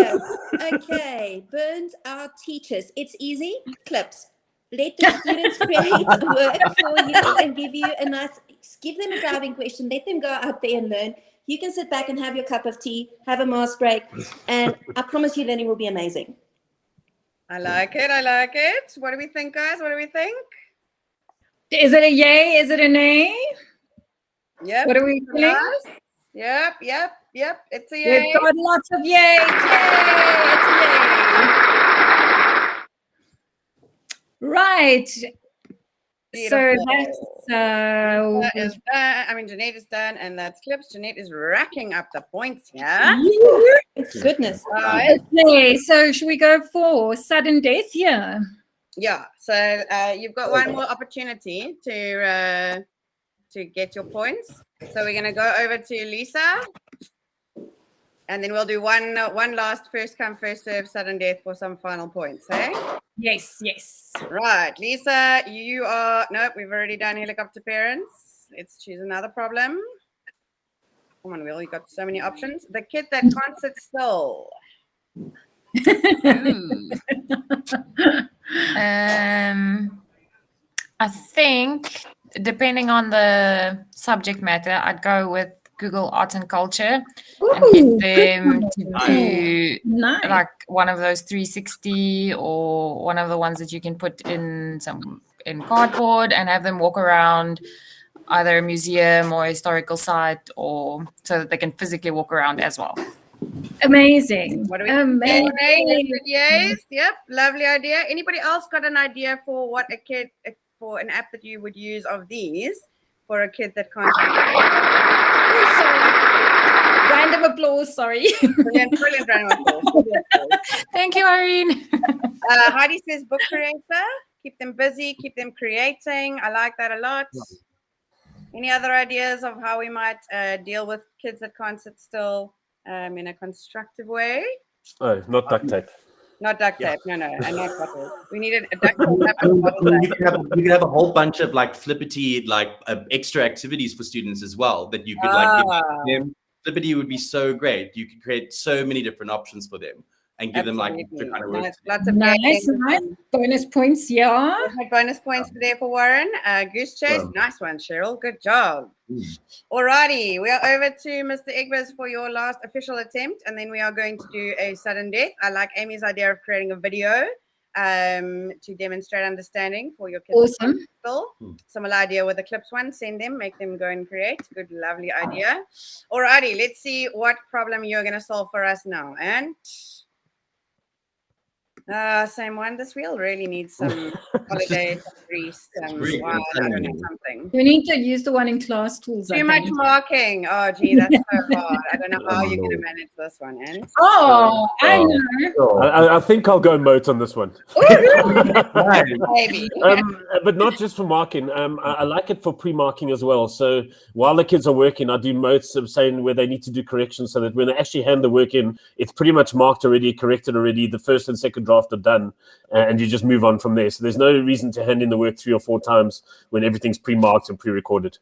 Okay, burnt out teachers. It's easy. Clips. Let the students create work for you and give them a driving question. Let them go out there and learn. You can sit back and have your cup of tea, have a mask break, and I promise you learning will be amazing. I like it. I like it. What do we think, guys? What do we think? Is it a yay? Is it a nay? Yep. What are we feeling? Yep. It's a yay. We've got lots of yays. Yay! It's a yay. Right. Beautiful. So that's Jeanette is done, and that's clips. Jeanette is racking up the points here. Goodness. Okay, so should we go for sudden death here? Yeah, so you've got one more opportunity to get your points. So we're going to go over to Lisa, and then we'll do one last first come first serve sudden death for some final points. Hey? Yes. Right, Lisa, you are we've already done helicopter parents. Let's choose another problem. Come on, Will, you got so many options. The kid that can't sit still. I think depending on the subject matter, I'd go with Google Arts and Culture and get them to do like one of those 360 or one of the ones that you can put in cardboard and have them walk around either a museum or a historical site, or so that they can physically walk around as well. Amazing. What do we Amazing. Yes. Yep. Lovely idea. Anybody else got an idea for what for an app that you would use of these for a kid that can't? Oh, sorry. Random applause. Sorry. Brilliant random applause. Thank you, Irene. Heidi says book creator. Keep them busy. Keep them creating. I like that a lot. Any other ideas of how we might deal with kids that can't sit still? In a constructive way. Oh, not duct tape. Not duct tape. No, and not bottles. We needed a duct tape. You can have a whole bunch of like flippity, extra activities for students as well that you could give them. Flippity would be so great. You could create so many different options for them and give them extra kind of work. Lots of nice. Bonus points, yeah. Bonus points there for Warren. Goose Chase, nice one, Cheryl. Good job. Alrighty, we are over to Mr. Egbers for your last official attempt, and then we are going to do a sudden death. I like Amy's idea of creating a video to demonstrate understanding for your kids. Awesome. Similar idea with the clips one. Send them, make them go and create. Good, lovely idea. Alrighty, let's see what problem you're going to solve for us now. And Same one. This wheel really needs some holiday, some grease, some Really, wine, I don't know, telling you. something. You need to use the one in class tools. I Too much think. marking. Oh, gee, that's so hard. I don't know how Oh, you're going to Lord. manage this one, and Oh, I know. Oh, I think I'll go moat on this one. nice. maybe. But not just for marking. I like it for pre-marking as well. So while the kids are working, I do moats of saying where they need to do corrections so that when they actually hand the work in, it's pretty much marked already, corrected already. The first and second draft are done, and you just move on from there. So there's no reason to hand in the work 3 or 4 times when everything's pre-marked and pre-recorded.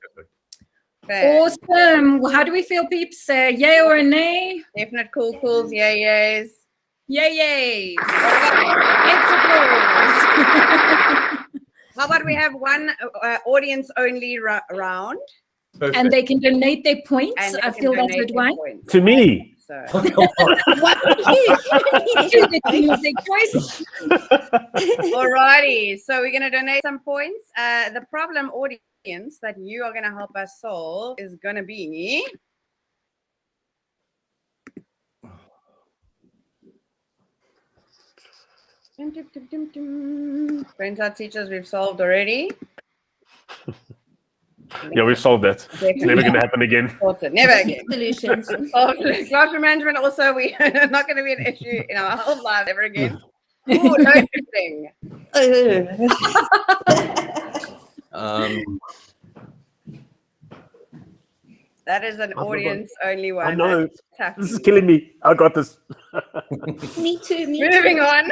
Fair. Awesome. Well, how do we feel, peeps? Yay or a nay? Definite cool, yay, yays. Yay, yays. Let's applause. How about we have one audience only round? Perfect. And they can donate their points. And I they can feel that's donate good their one. points. To me. So. What? You get to use their choice. Alrighty, so we're going to donate some points. The problem audience that you are going to help us solve is going to be Friends are teachers we've solved already. Yeah, we've solved that. Definitely. It's never going to happen again. Sorted. Never again. Solutions. Classroom management also we are not going to be an issue in our whole life ever again. Ooh, load shifting. That is an audience only one. I know. That's tough. This is killing me. I got this. Me too. Moving on.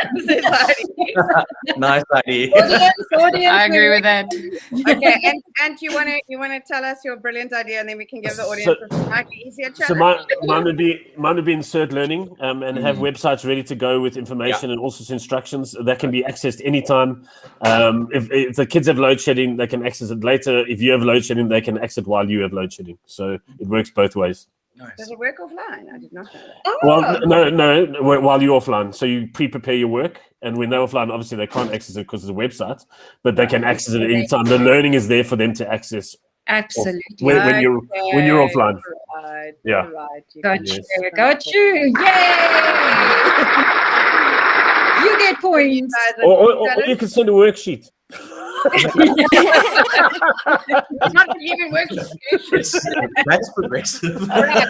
Nice idea. Audience. I agree with that. Okay, and you wanna tell us your brilliant idea, and then we can give the audience a slightly easier challenge. So mine would be insert learning and have websites ready to go with information and also instructions that can be accessed anytime. If the kids have load shedding, they can access it later. If you have load shedding, they can access it while you have load shedding. So it works both ways. Nice. Does it work offline? I did not know that. Well, no, while you're offline. So you pre-prepare your work, and when they're offline, obviously they can't access it because it's a website, but they can access it at any time. The learning is there for them to access Absolutely. when you're offline. Right, Yeah. right. Got Yes. you. Got you. Yay! You get points. Or you can send a worksheet. Not giving worksheets. That's progressive. All right,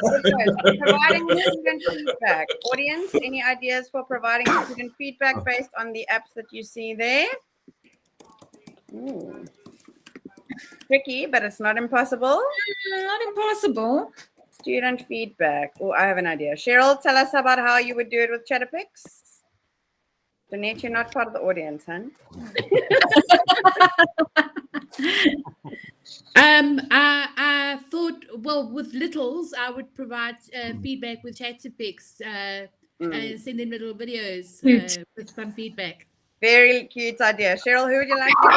providing student feedback. Audience, any ideas for providing student feedback based on the apps that you see there? Ooh. Tricky, but it's not impossible. Not impossible. Student feedback. Oh, I have an idea. Cheryl, tell us about how you would do it with Chatterpix. Donate, you're not part of the audience, huh? I thought, well, with littles, I would provide feedback with Chatterpix and send them little videos with fun feedback. Very cute idea. Cheryl, who would you like to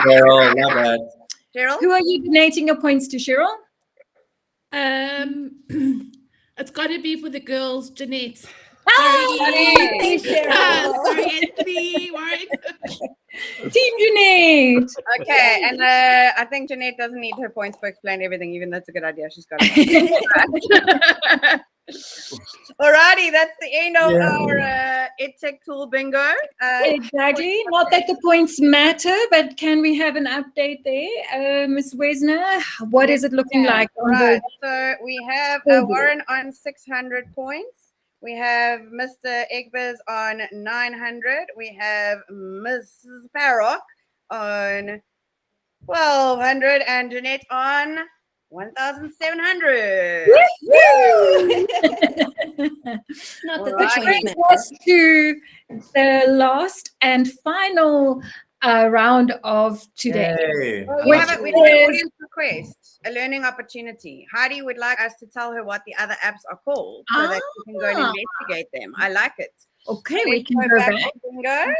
Cheryl, love that. Cheryl? Who are you donating your points to, Cheryl? It's got to be for the girls, Jeanette. Hey, Sorry, Anthony. Warren. Team Jeanette. Okay, and I think Jeanette doesn't need her points for explain everything, even that's a good idea. She's got it. Alrighty, that's the end of our EdTech tool bingo. Exactly. Not that the points matter, but can we have an update there, Ms. Wesner? What is it looking like on Right. the? So we have Warren on 600 points. We have Mr. Egbers on 900. We have Mrs. Parrock on 1,200 and Jeanette on 1,700. Not that Right. the Brings points us to the last and final round of today. Hey. We Which have an is- audience request, a learning opportunity. Heidi would like us to tell her what the other apps are called so that she can go and investigate them. I like it. Okay, we Let's can go go back back. to bingo.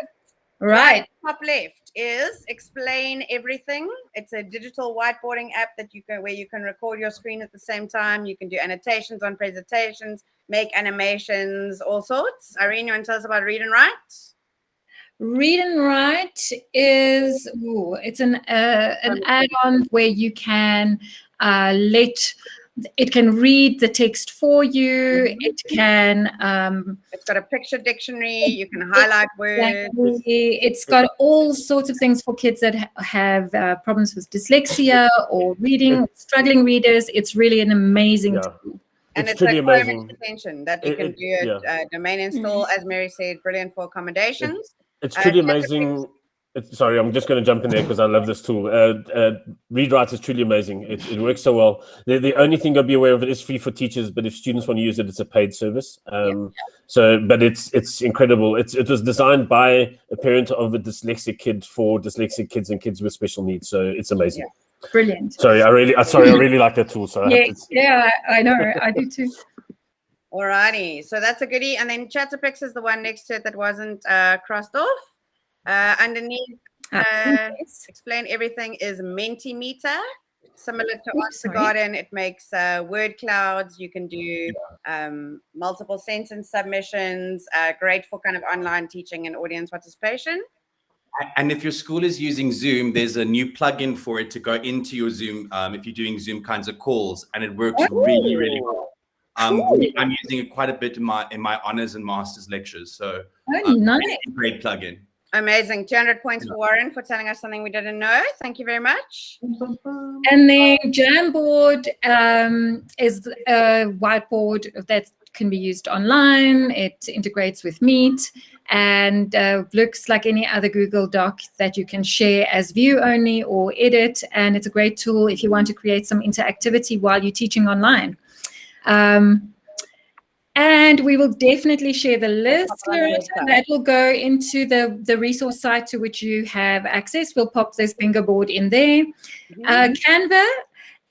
Right. Top left is Explain Everything. It's a digital whiteboarding app that where you can record your screen at the same time. You can do annotations on presentations, make animations, all sorts. Irene, you want to tell us about Read and Write? Read and Write is it's an add-on where you can let it can read the text for you. It can. It's got a picture dictionary. You can highlight words. It's got all sorts of things for kids that have problems with dyslexia or reading, struggling readers. It's really an amazing tool. And it's truly like home amazing. extension that you can do a domain install, as Mary said, brilliant for accommodations. It's truly amazing. Sorry, I'm just going to jump in there because I love this tool. ReadWrite is truly amazing. It works so well. The only thing I'll be aware of, it is free for teachers, but if students want to use it, it's a paid service. But it's incredible. It was designed by a parent of a dyslexic kid for dyslexic kids and kids with special needs. So it's amazing. Brilliant. Sorry, I really like that tool. So I know, I do too. Alrighty, so that's a goodie. And then Chatterpix is the one next to it that wasn't crossed off. Underneath, explain everything is Mentimeter. Similar to Answer Garden, it makes word clouds. You can do multiple sentence submissions. Great for kind of online teaching and audience participation. And if your school is using Zoom, there's a new plugin for it to go into your Zoom if you're doing Zoom kinds of calls, and it works really, really well. I'm using it quite a bit in my honors and masters lectures. So nice. Great plugin. Amazing. 200 points for Warren for telling us something we didn't know. Thank you very much. And then Jamboard is a whiteboard that can be used online. It integrates with Meet and looks like any other Google Doc that you can share as view only or edit. And it's a great tool if you want to create some interactivity while you're teaching online. And we will definitely share the list, Loretta. That will go into the resource site to which you have access. We'll pop this bingo board in there. Canva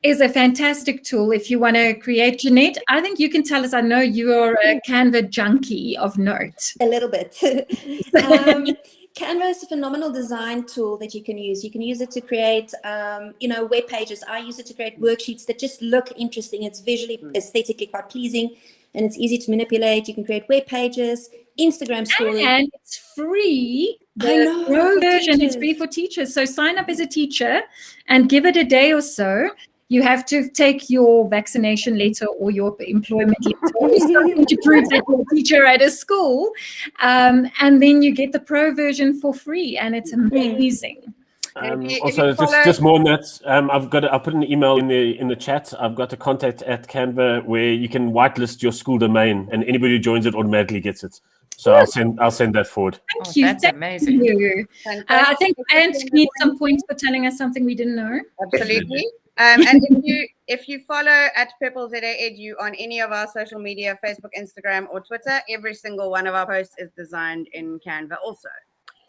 is a fantastic tool if you want to create. Jeanette, I think you can tell us, I know you're a Canva junkie of note. A little bit. Canva is a phenomenal design tool that you can use. You can use it to create, web pages. I use it to create worksheets that just look interesting. It's visually, aesthetically quite pleasing, and it's easy to manipulate. You can create web pages, Instagram stories. And it's free. The Pro version is free for teachers. So sign up as a teacher and give it a day or so. You have to take your vaccination letter or your employment letter or something to prove that you're a teacher at a school. And then you get the Pro version for free, and it's amazing. Also, just more on that, I'll put an email in the chat. I've got a contact at Canva where you can whitelist your school domain, and anybody who joins it automatically gets it. So I'll send that forward. Thank you. That's amazing. You. I think Ant needs some points for telling us something we didn't know. Absolutely. And if you follow at PurpleZAEdu on any of our social media, Facebook, Instagram, or Twitter, every single one of our posts is designed in Canva also.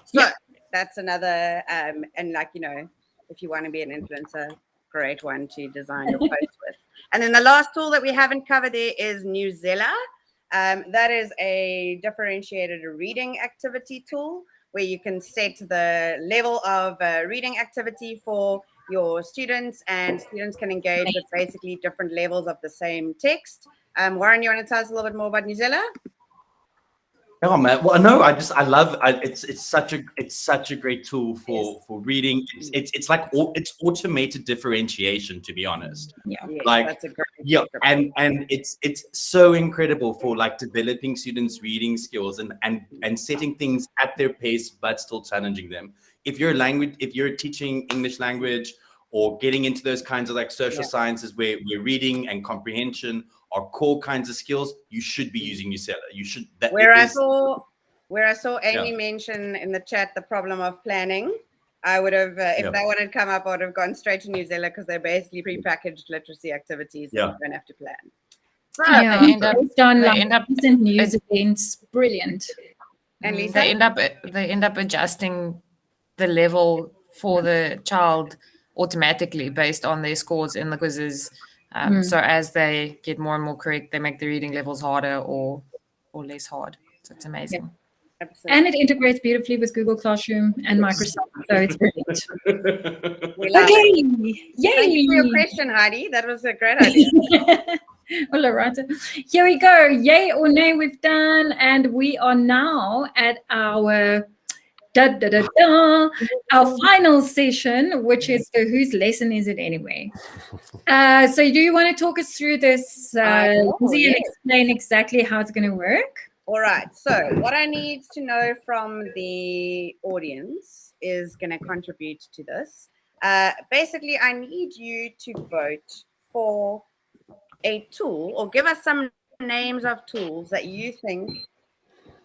So that's another, if you want to be an influencer, great one to design your posts with. And then the last tool that we haven't covered there is Newzilla. That is a differentiated reading activity tool where you can set the level of reading activity for your students, and students can engage with basically different levels of the same text. Warren, you want to tell us a little bit more about Newzilla? Oh man, well no, I love it's such a great tool for reading. It's like it's automated differentiation, to be honest. That's a great and it's so incredible for like developing students' reading skills and setting things at their pace but still challenging them. If you're teaching English language or getting into those kinds of like social sciences where reading and comprehension are core kinds of skills, you should be using Newzilla. You should. Where I saw Amy mention in the chat the problem of planning, I would have, if that one had come up, I would have gone straight to Newzilla because they're basically prepackaged literacy activities that you don't have to plan. So they end up news events. Brilliant. And Lisa? They end up adjusting the level for the child automatically based on their scores in the quizzes. So as they get more and more correct, they make the reading levels harder or less hard. So it's amazing. Absolutely. And it integrates beautifully with Google Classroom and Microsoft. So it's brilliant. Yay! Thank you for your question, Heidi. That was a great idea. Well, Loretta. Here we go. Yay or nay we've done. And we are now at our our final session, which is the whose lesson is it anyway? So do you want to talk us through this, Lindsay, and yes. explain exactly how it's going to work? All right. So what I need to know from the audience is going to contribute to this. Basically, I need you to vote for a tool or give us some names of tools that you think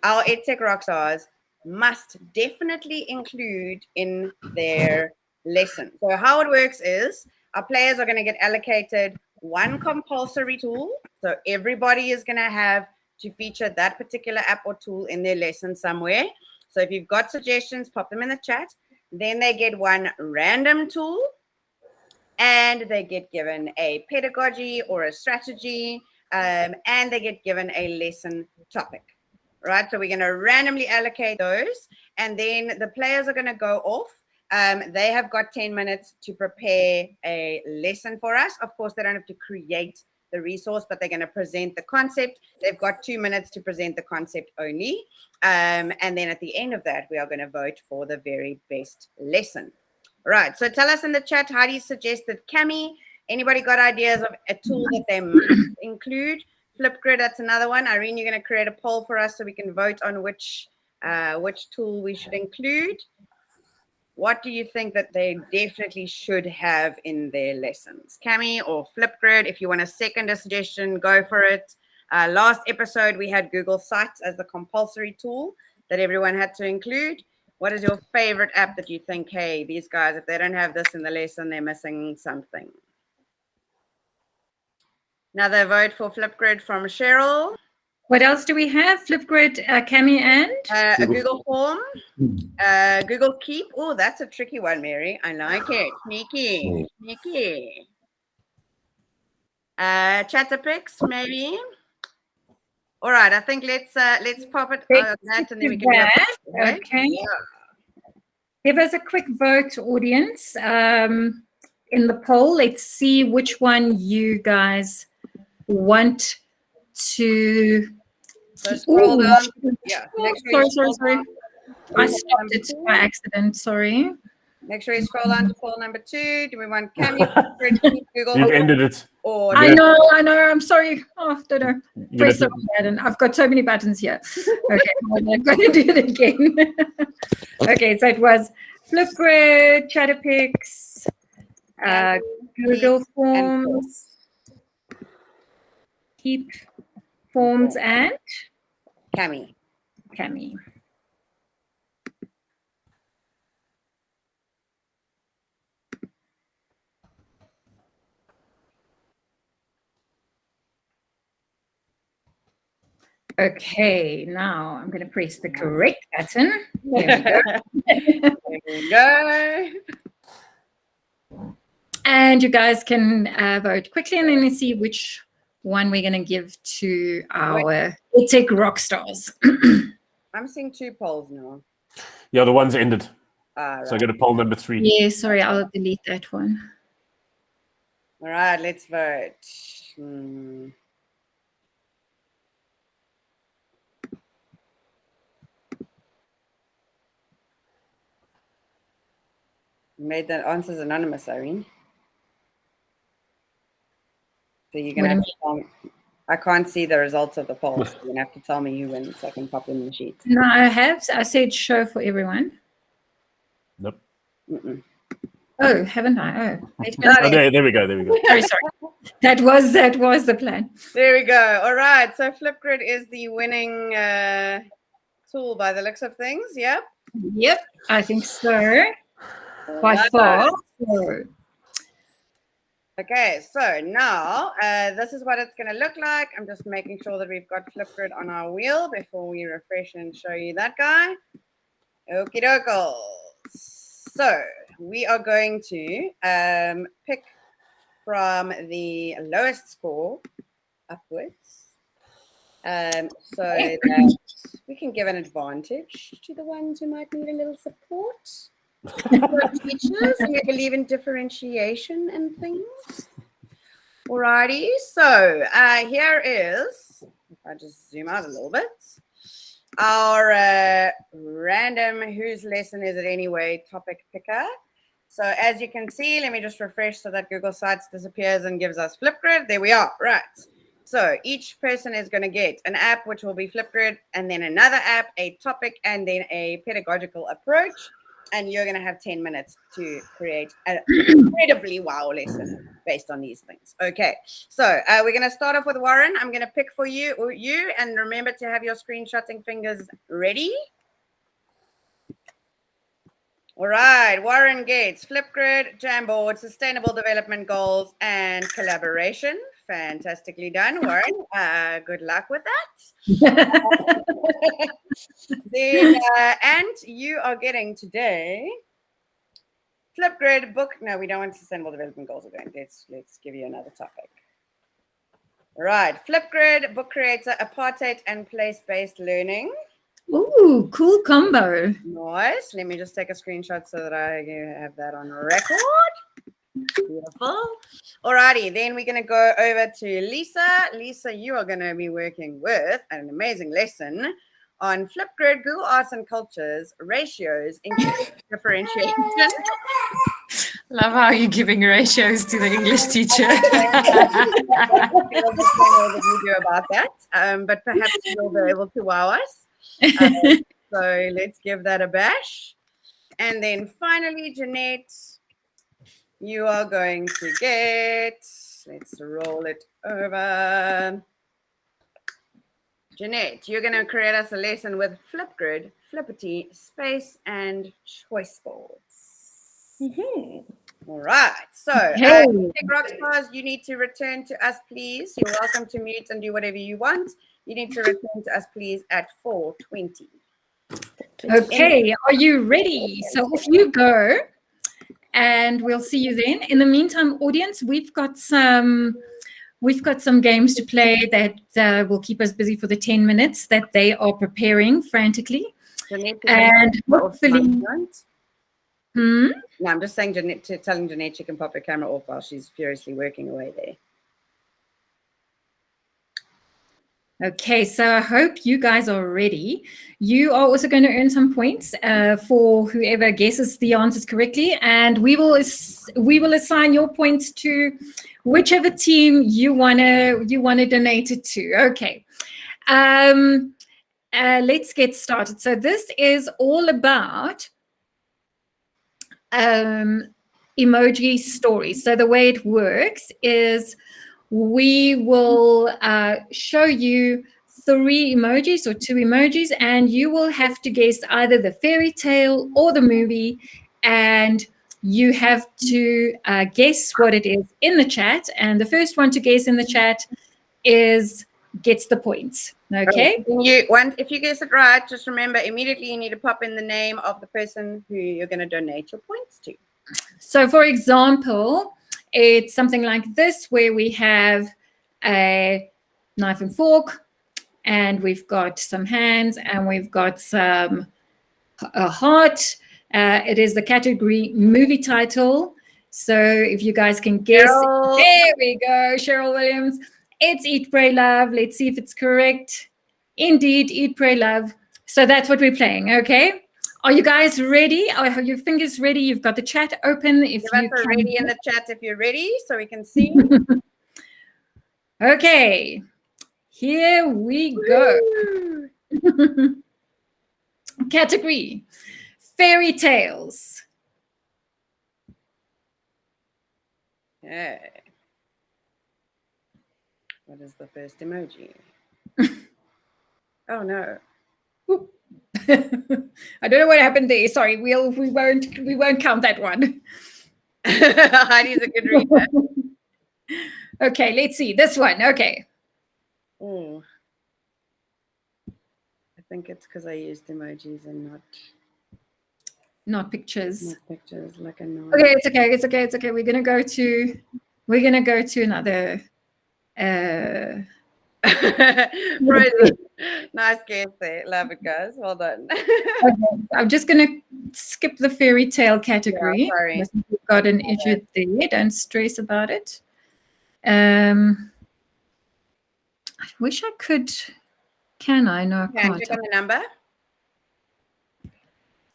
our EdTech rockstars must definitely include in their lesson. So how it works is our players are going to get allocated one compulsory tool. So everybody is going to have to feature that particular app or tool in their lesson somewhere. So if you've got suggestions, pop them in the chat. Then they get one random tool and they get given a pedagogy or a strategy, and they get given a lesson topic. Right, so we're going to randomly allocate those, and then the players are going to go off. They have got 10 minutes to prepare a lesson for us. Of course, they don't have to create the resource, but they're going to present the concept. They've got 2 minutes to present the concept only. And then at the end of that, we are going to vote for the very best lesson. Right, so tell us in the chat, how do you suggest that Cami, anybody got ideas of a tool that they must include? Flipgrid, that's another one. Irene, you're going to create a poll for us so we can vote on which tool we should include. What do you think that they definitely should have in their lessons? Cami or Flipgrid, if you want to second a suggestion, go for it. Last episode, we had Google Sites as the compulsory tool that everyone had to include. What is your favorite app that you think, hey, these guys, if they don't have this in the lesson, they're missing something? Another vote for Flipgrid from Cheryl. What else do we have? Flipgrid, Cami, and? A Google Form. Google Keep. Oh, that's a tricky one, Mary. I like it. Sneaky. Sneaky. Chatterpix, maybe. All right, I think let's pop it on that and then we can go. Okay. Yeah. Give us a quick vote, audience. In the poll, let's see which one you guys want to. So scroll down. Yeah. Sorry. I stopped it by accident. Sorry. Make sure you scroll down to poll number 2. Do we want Cami, Google? You've ended it. Or I know. I'm sorry. Oh, don't know. Press the wrong button. I've got so many buttons here. Okay, I'm going to do it again. Okay, so it was Flipgrid, Chatterpix, Google Forms, Keep, Forms, and Cami. Okay, now I'm going to press the correct button. There we go. And you guys can vote quickly, and then see which one we're going to give to our EdTech rockstars. I'm seeing 2 polls now. Yeah, the one's ended. Right. So I go to poll number 3. Yeah, sorry, I'll delete that one. All right, let's vote. Made the answers anonymous, Irene. So you're going to have to tell me. I can't see the results of the poll. So you're going to have to tell me who wins so I can pop in the sheet. No, I said show for everyone. Nope. Oh, haven't I? Oh, there we go. Sorry. That was the plan. There we go. All right. So Flipgrid is the winning tool by the looks of things. Yep. Yep, I think so. By far. Okay, so now this is what it's going to look like. I'm just making sure that we've got Flipgrid on our wheel before we refresh and show you that guy. Okie dokie. So we are going to pick from the lowest score upwards so that we can give an advantage to the ones who might need a little support. We're teachers and we believe in differentiation and things. Alrighty, so here is, if I just zoom out a little bit, our random whose lesson is it anyway topic picker. So as you can see, let me just refresh so that Google Sites disappears and gives us Flipgrid. There we are. Right. So each person is going to get an app, which will be Flipgrid, and then another app, a topic, and then a pedagogical approach. And you're going to have 10 minutes to create an incredibly wow lesson based on these things. Okay. So we're going to start off with Warren. I'm going to pick for you, and remember to have your screenshotting fingers ready. All right, Warren Gates, Flipgrid, Jamboard, Sustainable Development Goals, and Collaboration. Fantastically done, Warren. Good luck with that. Then, and you are getting today Flipgrid book. No, we don't want Sustainable Development Goals again. Let's give you another topic. All right, Flipgrid, book creator, apartheid and place-based learning. Ooh, cool combo. Nice. Let me just take a screenshot so that I have that on record. Beautiful. Alrighty, then we're going to go over to Lisa. Lisa, you are going to be working with an amazing lesson on Flipgrid, Google Arts and Cultures, ratios, differentiation. Love how you're giving ratios to the English teacher. You do about that, but perhaps you'll be able to wow us. So let's give that a bash. And then finally, Jeanette, you are going to get, let's roll it over. Jeanette, you're going to create us a lesson with Flipgrid, Flippity, Space, and Choice Boards. All right. So, rockstars, you need to return to us, please. You're welcome to mute and do whatever you want. You need to return to us, please, at 4:20. Okay, are you ready? So off you go, and we'll see you then. In the meantime, audience, we've got some games to play that will keep us busy for the 10 minutes that they are preparing frantically. And hopefully, no, I'm just saying, telling Jeanette she can pop her camera off while she's furiously working away there. Okay, so I hope you guys are ready. You are also going to earn some points for whoever guesses the answers correctly, and we will assign your points to whichever team you wanna donate it to. Okay, let's get started. So this is all about emoji stories. So the way it works is we will show you 3 emojis or 2 emojis, and you will have to guess either the fairy tale or the movie, and you have to guess what it is in the chat, and the first one to guess in the chat gets the points. Okay. If you guess it right, just remember immediately you need to pop in the name of the person who you're going to donate your points to. So, for example, it's something like this, where we have a knife and fork, and we've got some hands, and we've got a heart. It is the category movie title. So if you guys can guess, there we go, Cheryl Williams. It's Eat, Pray, Love. Let's see if it's correct. Indeed, Eat, Pray, Love. So that's what we're playing, okay? Are you guys ready? Are your fingers ready? You've got the chat open. If you are ready in the chat, if you're ready, so we can see. Okay, here we go. Category: fairy tales. Okay. What is the first emoji? Oh no. I don't know what happened there. Sorry, we won't count that one. Heidi's a good reader. Okay, let's see this one. Okay. Oh, I think it's because I used emojis and not pictures. Not pictures, like a noise. Okay, it's okay. We're gonna go to another. Frozen. Nice guess there. Love it, guys. Well done. Okay, I'm just going to skip the fairy tale category. Yeah, sorry. We've got an issue there. Don't stress about it. I wish I could Can I? No, I Yeah, can't. click on the number.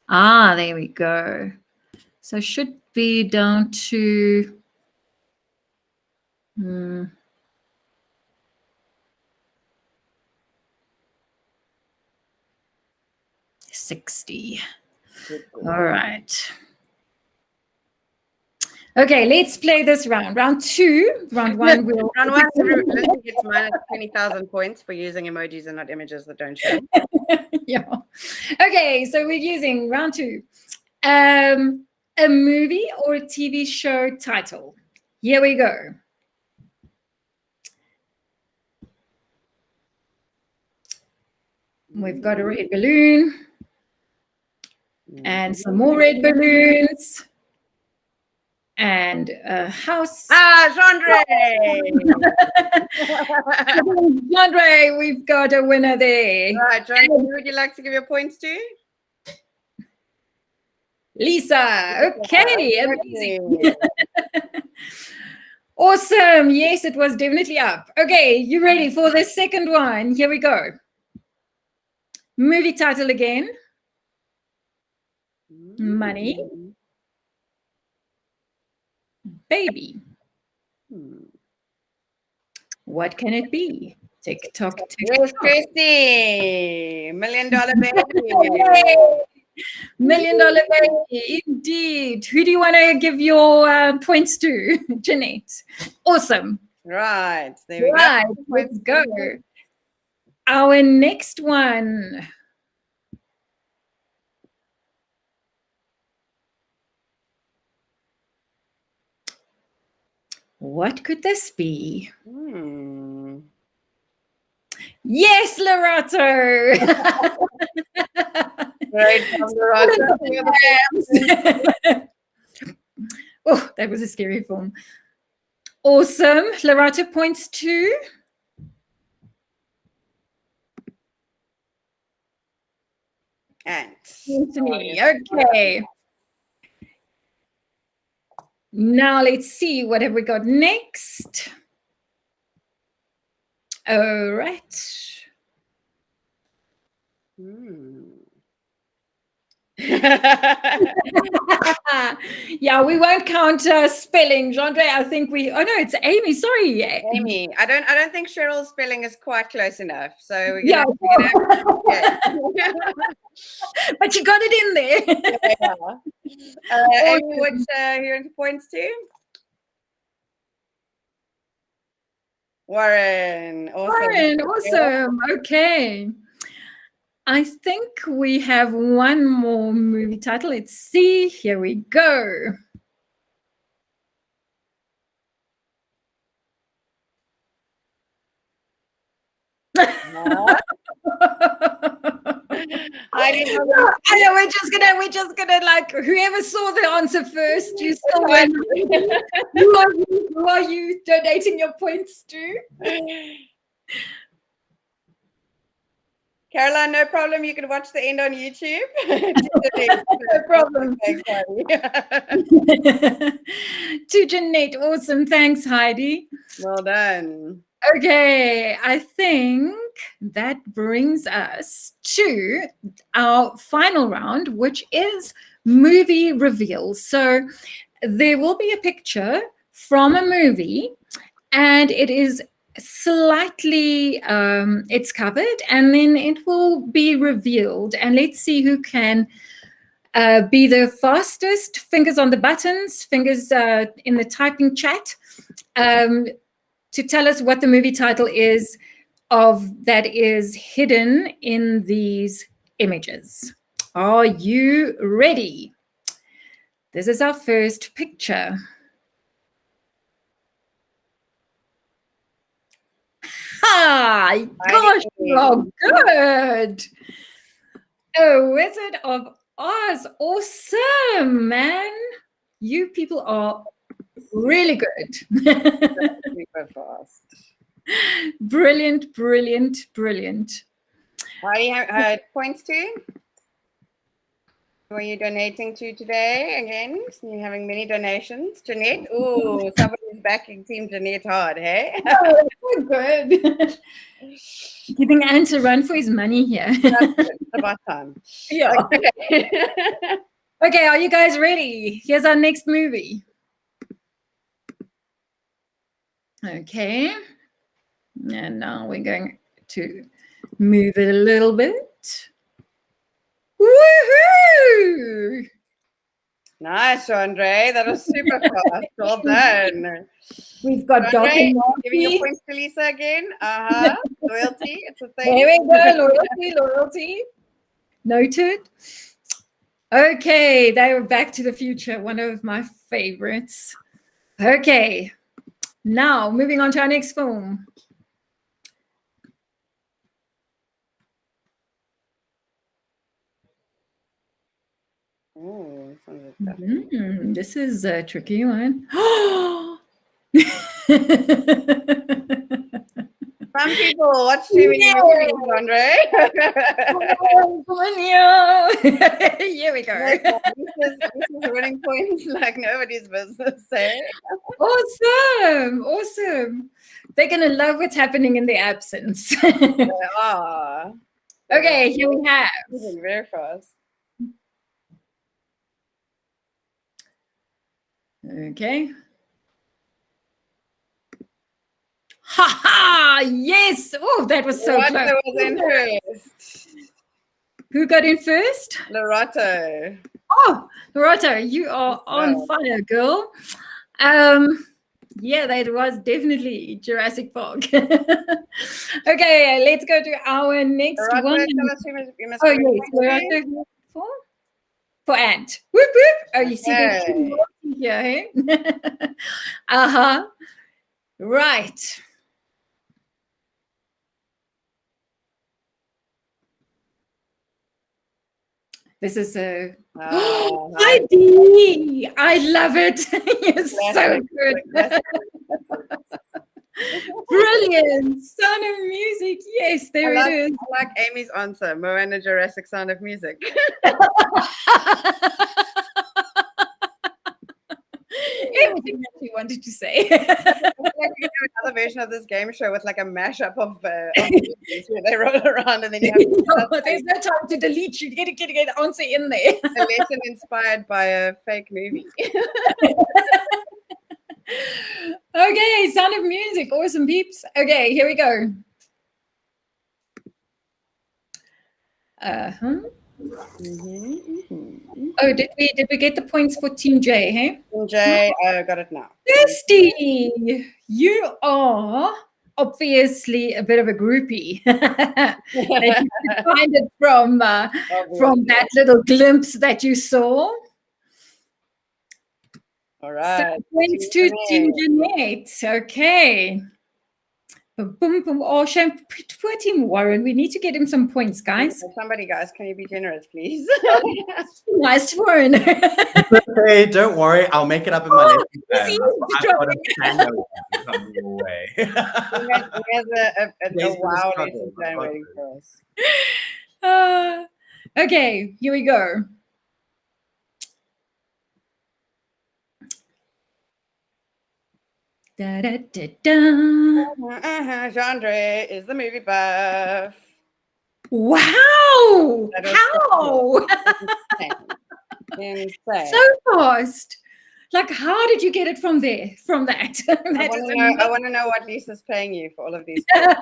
Ah, there we go. So should be down to 60. All right. Okay, let's play this round. Round 2. Round 1 will Round 1, Lindsay gets minus 20,000 points for using emojis and not images that don't show. yeah. Okay, so we're using round 2. A movie or a TV show title. Here we go. We've got a red balloon and some more red balloons and a house. Ah, Genre! Andre, we've got a winner there. All right, Genre, who would you like to give your points to? Lisa. Okay, amazing. Awesome. Yes, it was definitely up. Okay, you ready for the second one? Here we go. Movie title again. Money. Baby. What can it be? Tick tock, tick Yes, tock. Christy. $1 Million Baby. $1 Million Baby, indeed. Who do you want to give your points to? Jeanette. Awesome. Right, there we Right, go. let's go. Our next one. What could this be? Yes, Lorato. Right, oh, that was a scary film. Awesome. Lorato points 2. Anthony. Okay. Now let's see, what have we got next? All right. Yeah, we won't count spelling. Genre, I think we. Oh no, it's Amy. Sorry, Amy. I don't think Cheryl's spelling is quite close enough. So we're yeah, gonna but you got it in there. yeah. Amy, what's your points to? Warren. Awesome. Warren, awesome. Okay. I think we have one more movie title. Let's see. Here we go. I know we're just gonna like whoever saw the answer first, you still win. Who are you donating your points to? Caroline, no problem. You can watch the end on YouTube. No problem. To Jeanette, awesome. Thanks, Heidi. Well done. Okay, I think that brings us to our final round, which is movie reveals. So there will be a picture from a movie, and it is slightly it's covered, and then it will be revealed, and let's see who can be the fastest. Fingers on the buttons, fingers in the typing chat, to tell us what the movie title is that is hidden in these images. Are you ready? This is our first picture. Hi, gosh, you're good. A Wizard of Oz. Awesome, man. You people are really good. Super fast. Brilliant, brilliant, brilliant. How do you have points to? Who are you donating to today again? So you're having many donations. Jeanette, ooh, somebody's backing Team Jeanette hard, hey? Oh, so good. Giving Ant a run for his money here. It's about time. Yeah. Okay. Okay, are you guys ready? Here's our next movie. Okay. And now we're going to move it a little bit. Woohoo! Nice, Andre. That was super fast. Well done. We've got Doc Andre, and giving your Marty. points to Lisa again. Loyalty. It's a thing. There we go. Loyalty. Noted. Okay, they were Back to the Future, one of my favorites. Okay, now moving on to our next film. Oh, sounds like that. This is a tricky one. Some people watch too many movies, Andre. Here we go. This is winning points like nobody's business. Say. Awesome. They're gonna love what's happening in the absence. They are. Okay, here we have. Moving very fast. Okay. Ha ha! Yes! Oh, that was so Lotto close. was in first. Who got in first? Lotto. Oh, Lotto, you are on fire, girl. Yeah, that was definitely Jurassic Park. Okay, let's go to our next Lotto, one. tell us you must Oh, go yes, Lotto for Ant. Whoop, whoop. Oh, you see the team here, hey? Right. This is a Heidi. I love it. You're so good. Brilliant. Sound of Music. Yes, there it is. I like Amy's answer. Moana Jurassic Sound of Music. Everything that you wanted to say. Like we could do another version of this game show with like a mashup of movies where they roll around and then you have there's no time to delete. You get the answer in there. a lesson inspired by a fake movie. Okay, Sound of Music. Awesome, peeps. Okay, here we go. Oh, did we get the points for Team J, hey? Team J, I got it now. Kirsty, you are obviously a bit of a groupie. That you could find it from that little glimpse that you saw. All right. So points to Team Jeanette. Okay. Boom, boom, boom. Oh, shame. Poor Team Warren. We need to get him some points, guys. Somebody, guys, can you be generous, please? Nice, Warren. Okay, don't worry. I'll make it up in my next exam. He's I've got a piano coming your way. He has a wow lesson plan waiting for us. Okay, here we go. Da, da, da, da. Genre is the movie buff. Wow! How? Insane. So fast. Like, how did you get it from there? From that? I want to know what Lisa's paying you for all of these. Like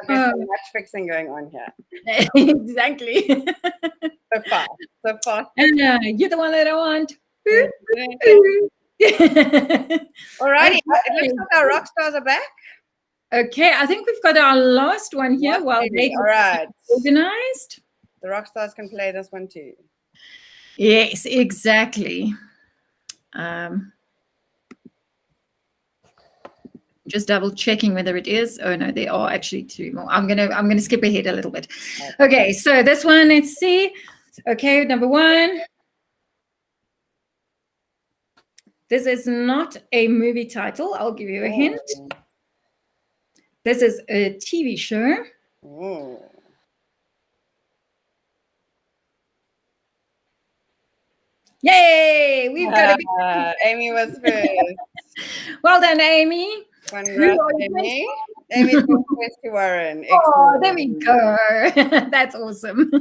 there's some match fixing going on here. Exactly. So fast. You're the one that I want. Alrighty, it looks like our rock stars are back. Okay, I think we've got our last one here. Well, all right, organized. The rock stars can play this one too. Yes, exactly. Just double checking whether it is. Oh no, there are actually two more. I'm gonna skip ahead a little bit. Okay, so this one, let's see. Okay, number one. This is not a movie title. I'll give you a hint. This is a TV show. Yay! We've got Amy was first. Well done, Amy. Congrats, Amy. Amy's going first to Warren. Oh, there we Excellent. go. That's awesome.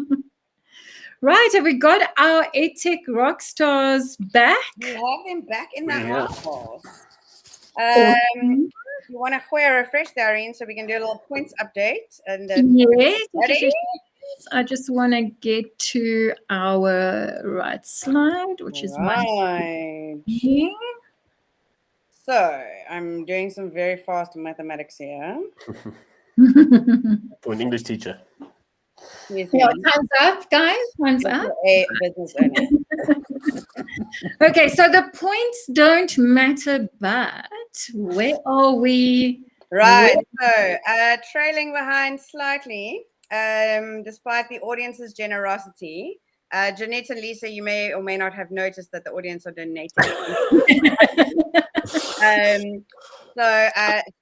Right, have we got our EdTech rockstars back? We have them back in the Yeah. house. Awesome. You want to refresh, Darren, so we can do a little points update. And then Yes, ready? I just want to get to our right slide, which is my Right. screen. So I'm doing some very fast mathematics here. For an English teacher. Yes, Yeah, ma'am. time's up, guys. Time's This up. is a business owner. Okay, so the points don't matter, but where are we? Right. So trailing behind slightly, despite the audience's generosity. Jeanette and Lisa, you may or may not have noticed that the audience are donating.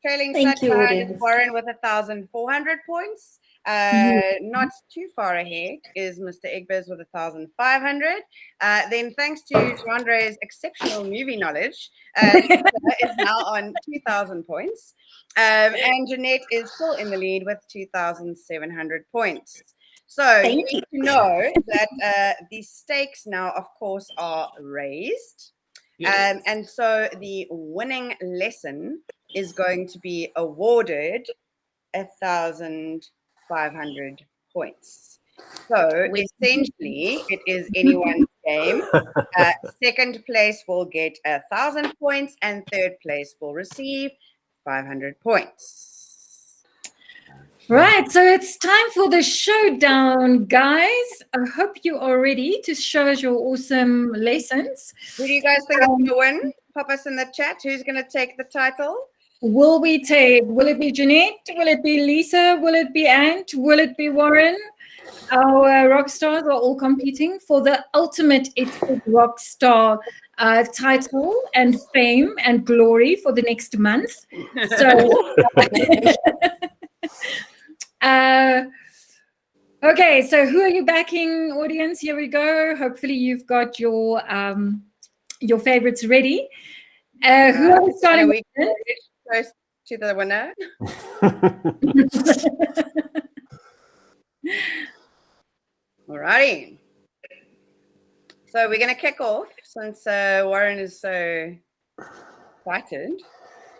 Trailing Thank slightly you, behind is audience. Warren with 1,400 points. Not too far ahead is Mr. Egber's with 1,500. Then, thanks to Andre's exceptional movie knowledge, Lisa is now on 2,000 points. And Jeanette is still in the lead with 2,700 points. So you need to know that the stakes now, of course, are raised. And so the winning lesson is going to be awarded 1,500 points. So essentially, it is anyone's game. Second place will get 1,000 points, and third place will receive 500 points. Right, so it's time for the showdown, guys. I hope you are ready to show us your awesome lessons. Who do you guys think is going to win? Pop us in the chat. Who's going to take the title? Will it be Jeanette? Will it be Lisa? Will it be Ant? Will it be Warren? Our rock stars are all competing for the ultimate EdTech rock star title and fame and glory for the next month. So, okay, so who are you backing, audience? Here we go. Hopefully you've got your favorites ready. Who are we starting with? Close to the winner. Alrighty. So we're going to kick off since Warren is so excited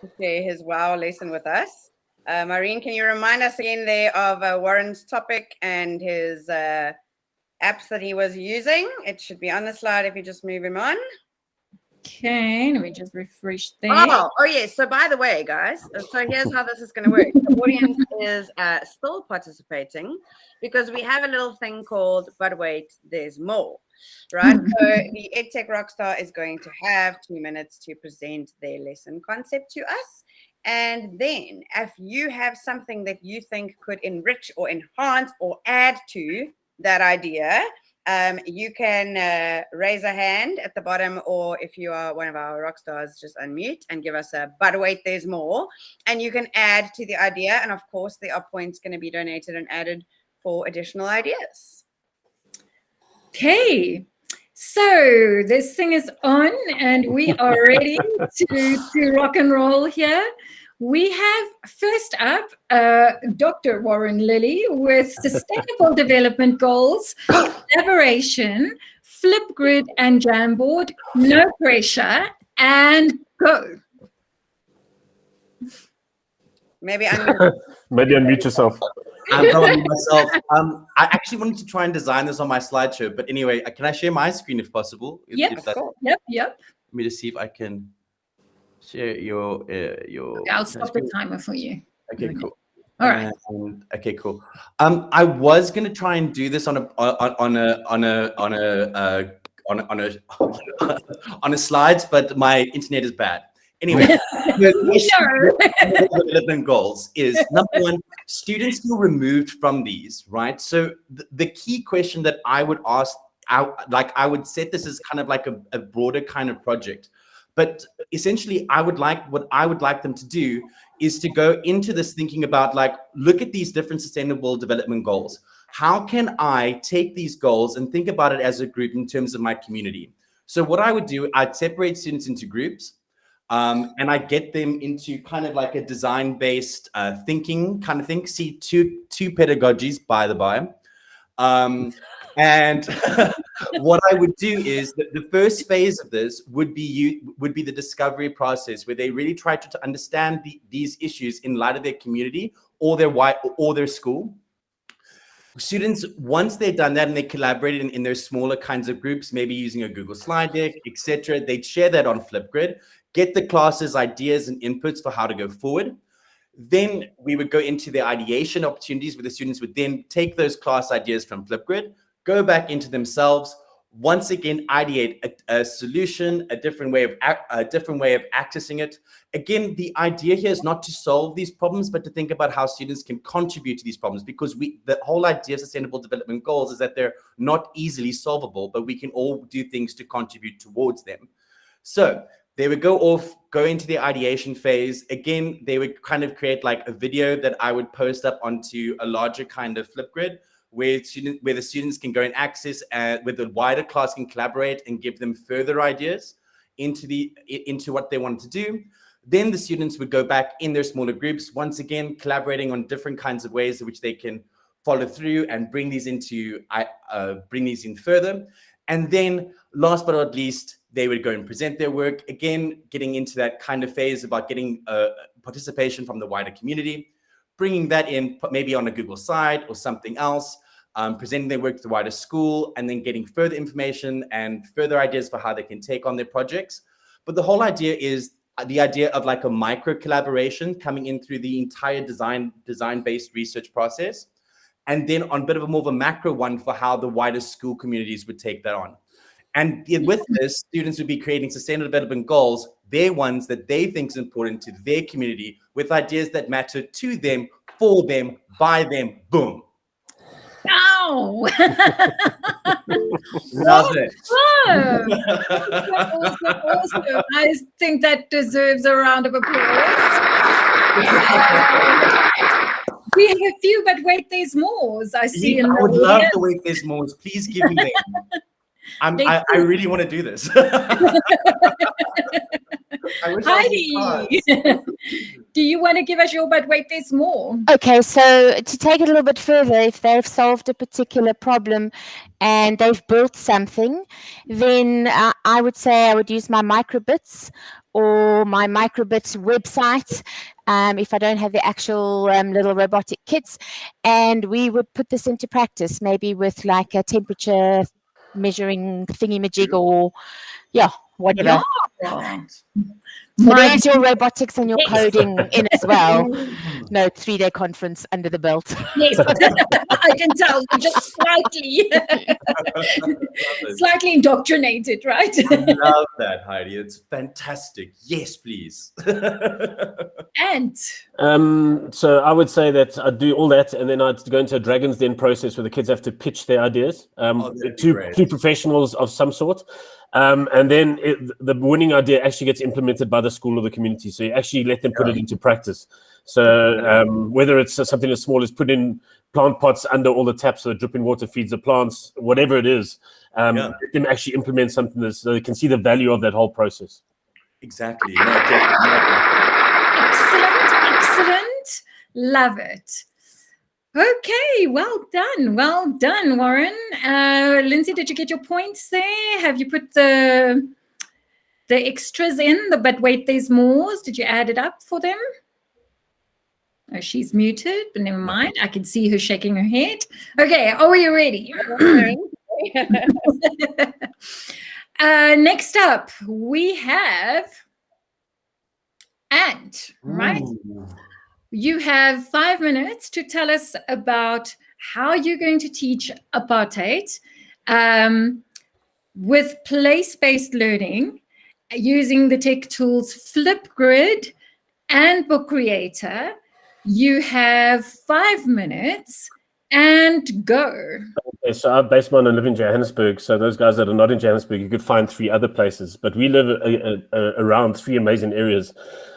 to share his wow lesson with us. Maureen, can you remind us again there of Warren's topic and his apps that he was using? It should be on the slide if you just move him on. Okay, let me just refresh there. Oh, yes. So by the way, guys, so here's how this is going to work. The audience is still participating because we have a little thing called, but wait, there's more, right? So the EdTech Rockstar is going to have 2 minutes to present their lesson concept to us. And then if you have something that you think could enrich or enhance or add to that idea, you can raise a hand at the bottom, or if you are one of our rock stars, just unmute and give us a but wait, there's more. And you can add to the idea. And of course, there are points going to be donated and added for additional ideas. Okay, so this thing is on and we are ready to rock and roll here. We have first up Dr. Warren Lilly with Sustainable Development Goals, Collaboration, Flipgrid and Jamboard, No Pressure, and go. Maybe unmute yourself. I'm unmuting myself. I actually wanted to try and design this on my slideshow, but anyway, can I share my screen if possible? Yep. Let me just see if I can share your. Okay, I'll stop the timer for you. Okay, cool. All right. Okay, cool. I was gonna try and do this on a slides, but my internet is bad. Anyway, the development goals is number one, students feel removed from these, right? So the key question that I would ask, I would set this as kind of like a broader kind of project, but essentially what I would like them to do is to go into this thinking about look at these different sustainable development goals. How can I take these goals and think about it as a group in terms of my community? So what I would do, I'd separate students into groups. And I get them into kind of like a design-based thinking kind of thing. See, two pedagogies, by the by. And what I would do is that the first phase of this would be the discovery process, where they really try to understand these issues in light of their community or their school. Students, once they've done that and they collaborated in their smaller kinds of groups, maybe using a Google slide deck, etc., they'd share that on Flipgrid, get the classes, ideas, and inputs for how to go forward. Then we would go into the ideation opportunities, where the students would then take those class ideas from Flipgrid, go back into themselves, once again ideate a solution, a different way of accessing it. Again, the idea here is not to solve these problems, but to think about how students can contribute to these problems, because the whole idea of Sustainable Development Goals is that they're not easily solvable, but we can all do things to contribute towards them. So they would go into the ideation phase. Again, they would kind of create like a video that I would post up onto a larger kind of Flipgrid, where the students can go and access, where the wider class can collaborate and give them further ideas into what they want to do. Then the students would go back in their smaller groups, once again collaborating on different kinds of ways in which they can follow through and bring these in further. And then last but not least, they would go and present their work, again getting into that kind of phase about getting participation from the wider community, bringing that in maybe on a Google site or something else, presenting their work to the wider school, and then getting further information and further ideas for how they can take on their projects. But the whole idea is the idea of like a micro collaboration coming in through the entire design-based research process, and then on a bit of a more of a macro one for how the wider school communities would take that on. And with this, students would be creating sustainable development goals, their ones that they think is important to their community, with ideas that matter to them, for them, by them. Boom. Ow! Love it. Awesome. I think that deserves a round of applause. We have a few, but wait, there's more. I see. I would love the wait, there's more. Please give me them. I really want to do this. Heidi, do you want to give us your but wait, there's more? Okay, so to take it a little bit further, if they've solved a particular problem and they've built something, then I would say I would use my microbits or my microbit website if I don't have the actual little robotic kits, and we would put this into practice, maybe with like a temperature measuring thingy-majig or whatever. Yeah. So there's your robotics and your coding in as well. No 3-day conference under the belt. Yes, I can tell. Just slightly indoctrinated, right? I love that, Heidi. It's fantastic. Yes, please. And so I would say that I'd do all that, and then I'd go into a Dragon's Den process where the kids have to pitch their ideas to professionals of some sort. And then the winning idea actually gets implemented by the school or the community. So you actually let them put it into practice. So whether it's something as small as put in plant pots under all the taps so the dripping water feeds the plants, whatever it is, let them actually implement something so they can see the value of that whole process. Exactly. Excellent. Love it. Okay, well done, Warren. Lindsay, did you get your points there? Have you put the extras in? But wait, there's more. Did you add it up for them? Oh, she's muted, but never mind. I can see her shaking her head. Okay, are you ready? Next up, we have Ant, right? Ooh. You have 5 minutes to tell us about how you're going to teach apartheid with place-based learning using the tech tools Flipgrid and Book Creator. You have 5 minutes and go. Okay, so I base mine and live in Johannesburg. So those guys that are not in Johannesburg, you could find 3 other places. But we live around 3 amazing areas.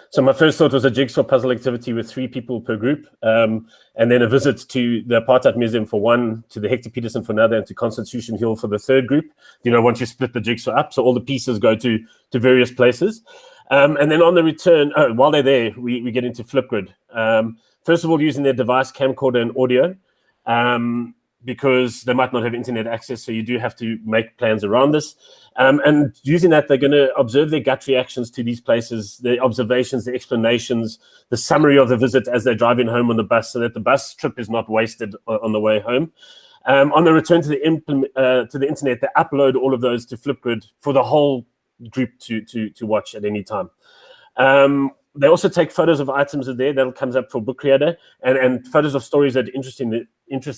So my first thought was a jigsaw puzzle activity with 3 people per group, and then a visit to the Apartheid Museum for one, to the Hector Peterson for another, and to Constitution Hill for the third group. Once you split the jigsaw up, so all the pieces go to various places. And then on the return, while they're there, we get into Flipgrid. First of all, using their device, camcorder and audio, because they might not have internet access, so you do have to make plans around this. And using that, they're going to observe their gut reactions to these places, their observations, the explanations, the summary of the visit as they're driving home on the bus, so that the bus trip is not wasted on the way home. On the return to the internet, they upload all of those to Flipgrid for the whole group to watch at any time. They also take photos of items that comes up for book creator, and photos of stories that interest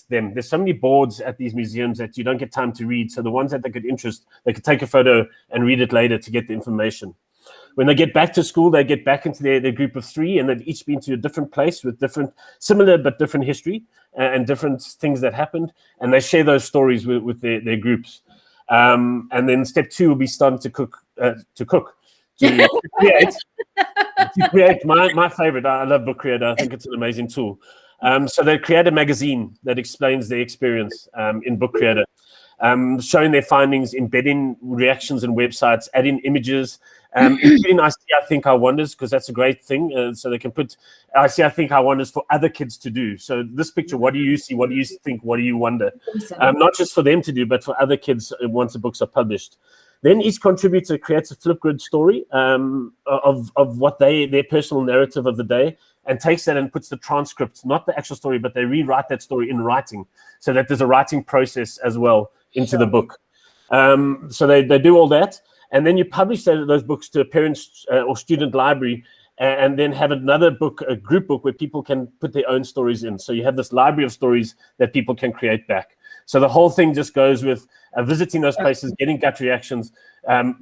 them. There's so many boards at these museums that you don't get time to read. So the ones that they could interest, they could take a photo and read it later to get the information. When they get back to school, they get back into their group of 3, and they've each been to a different place with similar but different history and different things that happened, and they share those stories with their groups. And then step 2 will be starting to create my favorite. I love Book Creator. I think it's an amazing tool. So they create a magazine that explains their experience in Book Creator, showing their findings, embedding reactions in websites, adding images, including I Think, I Wonders, because that's a great thing. So they can put I Think, I Wonders for other kids to do. So this picture, what do you see? What do you think? What do you wonder? Not just for them to do, but for other kids once the books are published. Then each contributor creates a Flipgrid story of what their personal narrative of the day, and takes that and puts the transcript, not the actual story, but they rewrite that story in writing, so that there's a writing process as well into the book. So they do all that, and then you publish those books to a parent's or student library, and then have another book, a group book, where people can put their own stories in. So you have this library of stories that people can create back. So the whole thing just goes with visiting those places, getting gut reactions,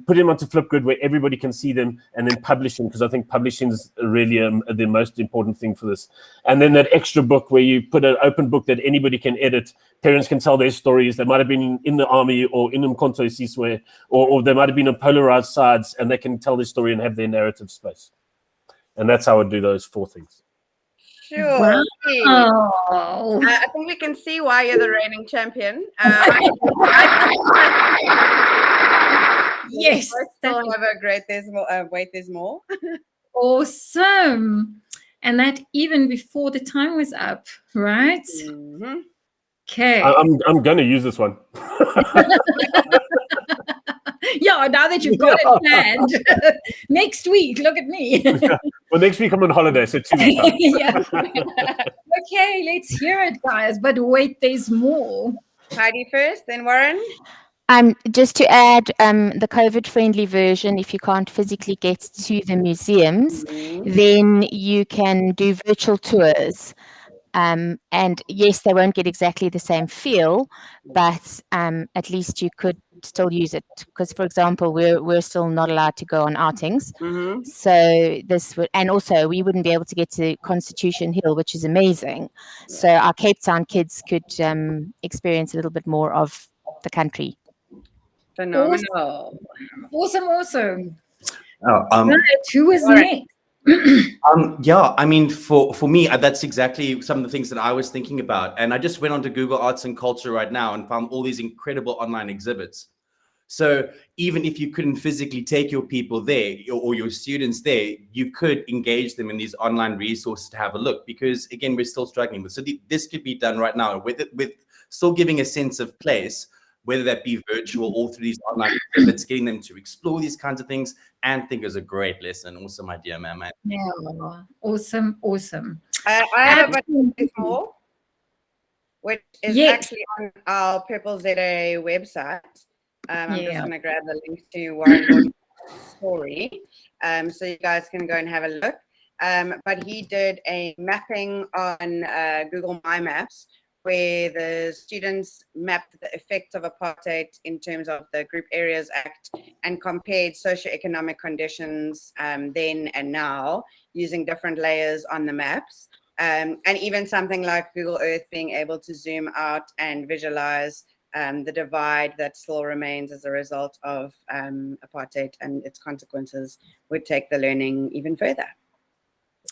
putting them onto Flipgrid where everybody can see them, and then publishing, because I think publishing is really the most important thing for this. And then that extra book where you put an open book that anybody can edit. Parents can tell their stories. They might have been in the army or in Umkhonto Siswe, or they might have been on polarized sides, and they can tell their story and have their narrative space. And that's how I would do those 4 things. Sure. Wow. I think we can see why you're the reigning champion. Yes. Still have a great There's More. Wait, There's More. Awesome. And that even before the time was up, right? Mm-hmm. Okay. I'm going to use this one. Yeah, now that you've got it planned. Next week, look at me. Well, next week I'm on holiday, so 2 weeks time. Yeah. Okay, let's hear it, guys. But wait, there's more. Heidi first, then Warren. Just to add, the COVID-friendly version, if you can't physically get to the museums, then you can do virtual tours. And yes, they won't get exactly the same feel, but at least you could still use it. Because, for example, we're still not allowed to go on outings. Mm-hmm. So this would, and also we wouldn't be able to get to Constitution Hill, which is amazing. So our Cape Town kids could experience a little bit more of the country. Phenomenal. Awesome. Oh, Who is next? Yeah, I mean, for me, that's exactly some of the things that I was thinking about. And I just went onto Google Arts and Culture right now and found all these incredible online exhibits. So even if you couldn't physically take your people there or your students there, you could engage them in these online resources to have a look, because again, we're still struggling with. So this could be done right now with still giving a sense of place, whether that be virtual or through these online exhibits, getting them to explore these kinds of things, and think it was a great lesson. Awesome idea, man. Yeah, awesome. I have a bit more, which is actually on our Purple ZA website. I'm just going to grab the link to Warren Gordon's story, so you guys can go and have a look. But he did a mapping on Google My Maps, where the students mapped the effects of apartheid in terms of the Group Areas Act and compared socioeconomic conditions then and now using different layers on the maps. And even something like Google Earth being able to zoom out and visualize the divide that still remains as a result of apartheid and its consequences would take the learning even further.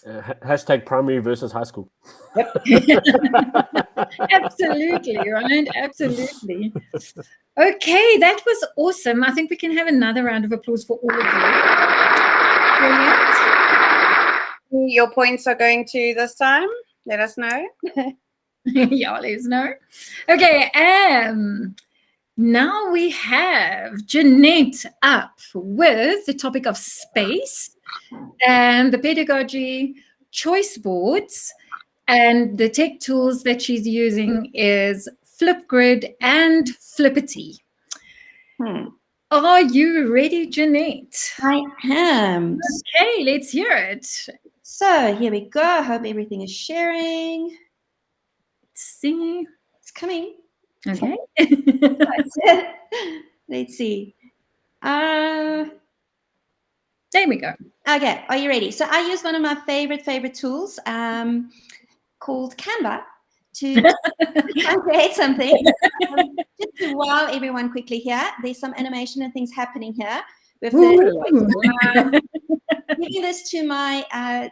Hashtag primary versus high school. Absolutely, right? Absolutely. Okay, that was awesome. I think we can have another round of applause for all of you. Brilliant. Your points are going to this time. Let us know. Yeah, let us know. Okay, now we have Jeanette up with the topic of space and the pedagogy choice boards, and the tech tools that she's using is Flipgrid and Flippity. Are you ready, Jeanette? I am. Okay, let's hear it. So here we go. Hope everything is sharing. Let's see. It's coming. Okay. Let's see. There we go. Okay, are you ready? So I use one of my favorite tools called Canva to create something. Just to wow everyone quickly here, there's some animation and things happening here. With giving this to my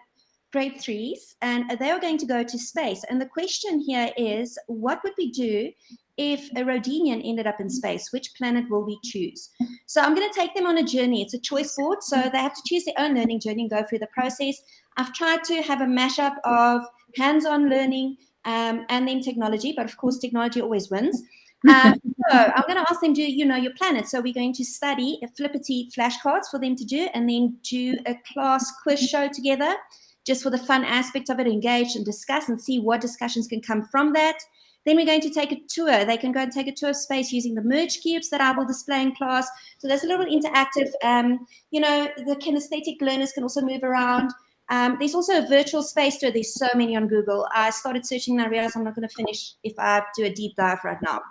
grade 3s, and they are going to go to space. And the question here is, what would we do if a Rhodinian ended up in space? Which planet will we choose? So I'm going to take them on a journey. It's a choice board, so they have to choose their own learning journey and go through the process. I've tried to have a mashup of hands-on learning and then technology, but of course technology always wins. So I'm going to ask them, do you know your planet? So we're going to study a Flippity flashcards for them to do, and then do a class quiz show together, just for the fun aspect of it, engage and discuss and see what discussions can come from that. Then we're going to take a tour. They can go and take a tour of space using the merge cubes that I will display in class. So there's a little interactive, the kinesthetic learners can also move around. There's also a virtual space tour. There's so many on Google. I started searching and I realized I'm not going to finish if I do a deep dive right now.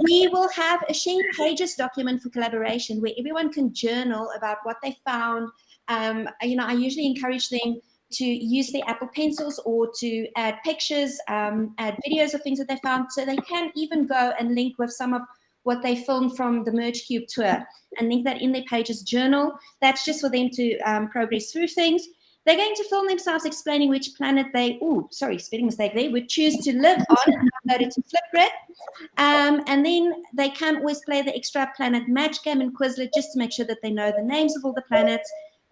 We will have a shared pages document for collaboration where everyone can journal about what they found. I usually encourage them to use their Apple Pencils or to add pictures, add videos of things that they found. So they can even go and link with some of what they filmed from the Merge Cube tour and link that in their pages journal. That's just for them to progress through things. They're going to film themselves explaining which planet they, spelling mistake there, would choose to live on and upload it to Flipgrid. And then they can always play the extra planet match game and Quizlet just to make sure that they know the names of all the planets.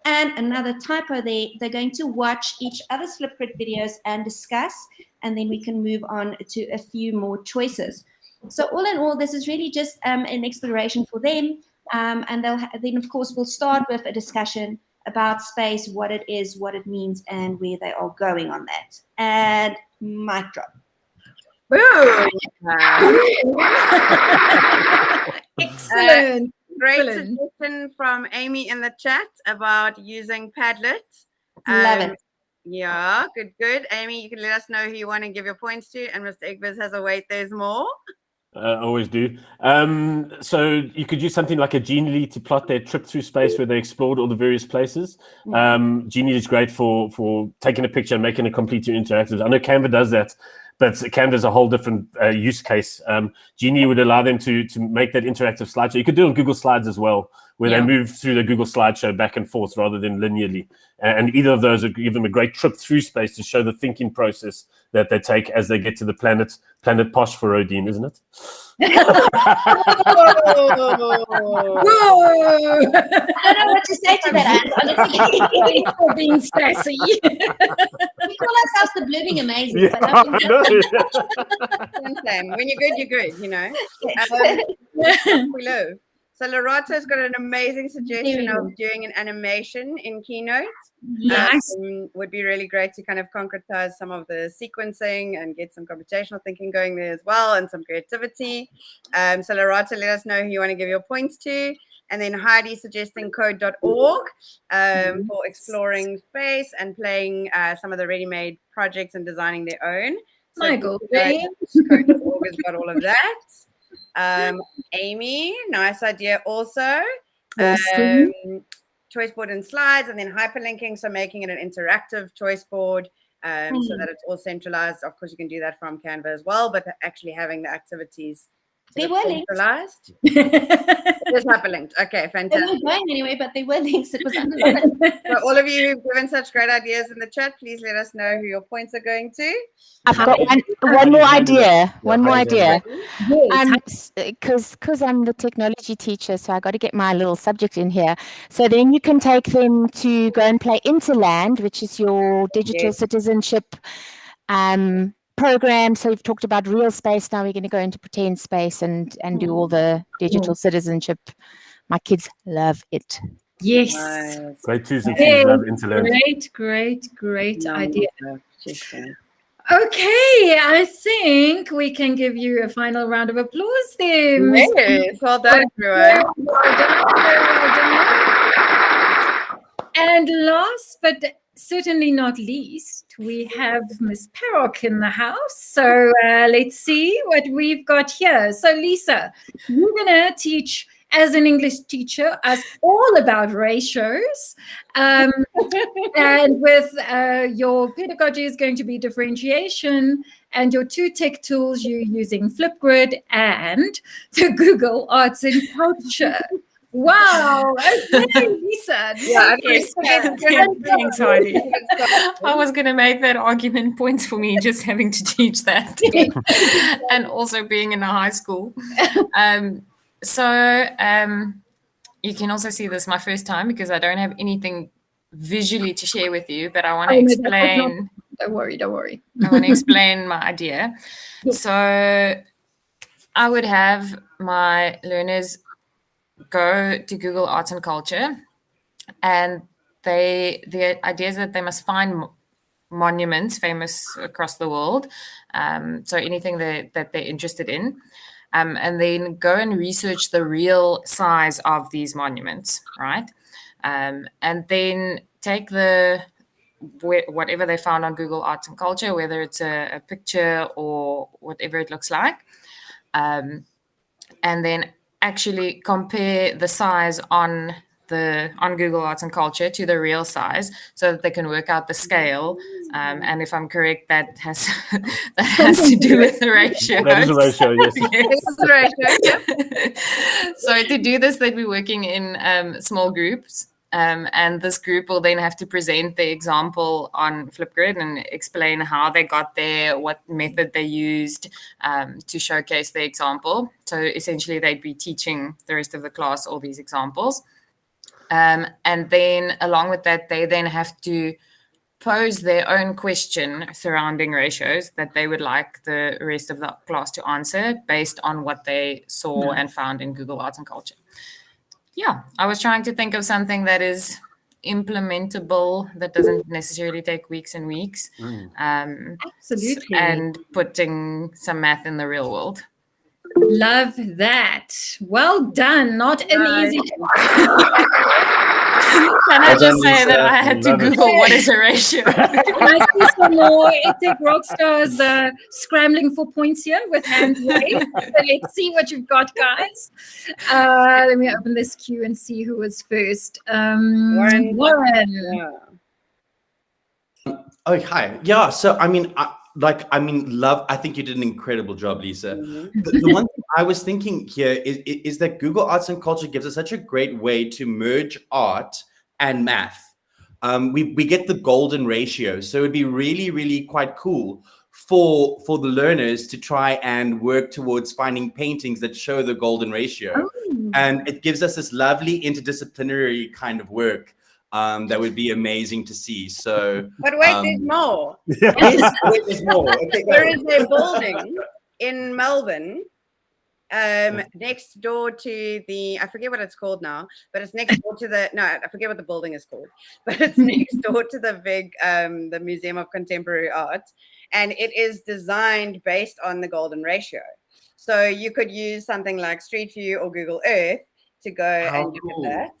And another typo there, they're going to watch each other's Flipgrid videos and discuss, and then we can move on to a few more choices. So all in all, this is really just an exploration for them. And then, of course, we'll start with a discussion about space, what it is, what it means, and where they are going on that. And mic drop. Excellent. Great suggestion from Amy in the chat about using Padlet. Love it. Yeah, good. Amy, you can let us know who you want to give your points to. And Mr. Egbiz has a wait, there's more. Always do. So you could use something like a Genie to plot their trip through space where they explored all the various places. Genie is great for taking a picture and making it completely interactive. I know Canva does that, but Canva is a whole different use case. Genie would allow them to make that interactive slideshow. You could do it on Google Slides as well, where they move through the Google slideshow back and forth rather than linearly. And either of those would give them a great trip through space to show the thinking process that they take as they get to the planet posh for Odin, isn't it? Whoa. I don't know what to say to that, honestly. For being sassy. We call ourselves the blooming amazing. Yeah, Same. When you're good, you're good, you know. We love. So Lorato's got an amazing suggestion of doing an animation in Keynote. Nice. Would be really great to kind of concretize some of the sequencing and get some computational thinking going there as well, and some creativity. So Lorato, let us know who you want to give your points to. And then Heidi suggesting code.org for exploring space and playing some of the ready-made projects and designing their own. So Michael, code.org has got all of that. Amy, nice idea also. Awesome. Choice board and slides, and then hyperlinking, so making it an interactive choice board so that it's all centralized. Of course, you can do that from Canva as well, but actually having the activities There were links. Centralized? It is hyperlinked. Okay, They fantastic. weren't going anywhere, but they were links. It was underlined. So all of you who've given such great ideas in the chat, please let us know who your points are going to. I've got one more idea. One more idea. Yes. Because I'm the technology teacher, so I got to get my little subject in here. So then you can take them to go and play Interland, which is your digital citizenship program. So you've talked about real space. Now we're going to go into pretend space and do all the digital citizenship. My kids love it. Yes. Nice. Grade 2s and 3s love Interland. Great Nice. idea. Check in. Okay, I think we can give you a final round of applause there. Miss- Yes, well done, everyone. Well done. And last but certainly not least, we have Miss Perrock in the house. So let's see what we've got here. So Lisa, you're going to teach, as an English teacher, us all about ratios. And with your pedagogy is going to be differentiation, and your two tech tools you're using Flipgrid and the Google Arts and Culture. Wow. Okay, Lisa. Yeah, Yes, thanks, Heidi. I was going to make that argument points for me just having to teach that and also being in a high school. So you can also see this my first time because I don't have anything visually to share with you, but I want to explain. Don't worry. I want to explain my idea. Yes. So I would have my learners go to Google Arts and Culture, and the idea is that they must find monuments famous across the world, so anything that they're interested in, and then go and research the real size of these monuments, right? And then take whatever they found on Google Arts and Culture, whether it's a picture or whatever it looks like, and then actually compare the size on Google Arts and Culture to the real size, so that they can work out the scale. And if I'm correct, that has to do with the ratio. That is a ratio, yes. So to do this, they'd be working in small groups. And this group will then have to present the example on Flipgrid and explain how they got there, what method they used to showcase the example. So essentially, they'd be teaching the rest of the class all these examples. And then along with that, they then have to pose their own question surrounding ratios that they would like the rest of the class to answer based on what they saw and found in Google Arts and Culture. Yeah, I was trying to think of something that is implementable, that doesn't necessarily take weeks and weeks. Absolutely. And putting some math in the real world. Love that. Well done. Not an easy. Can I just say that I had to Google what is a ratio? I see some more EdTech rockstars scrambling for points here with hands raised. So let's see what you've got, guys. Let me open this queue and see who was first. Warren. Oh, hi. Yeah. So, I think you did an incredible job, Lisa. The one thing I was thinking here is that Google Arts and Culture gives us such a great way to merge art and math. We get the golden ratio. So it'd be really, really quite cool for the learners to try and work towards finding paintings that show the golden ratio. And it gives us this lovely interdisciplinary kind of work. That would be amazing to see. So, but wait, there's more. Yes, there's more. Okay, there is a building in Melbourne, next door to the, I forget what it's called now, but it's next door to I forget what the building is called, but it's next door to the big, the Museum of Contemporary Art, and it is designed based on the golden ratio. So you could use something like Street View or Google Earth to go and look at that.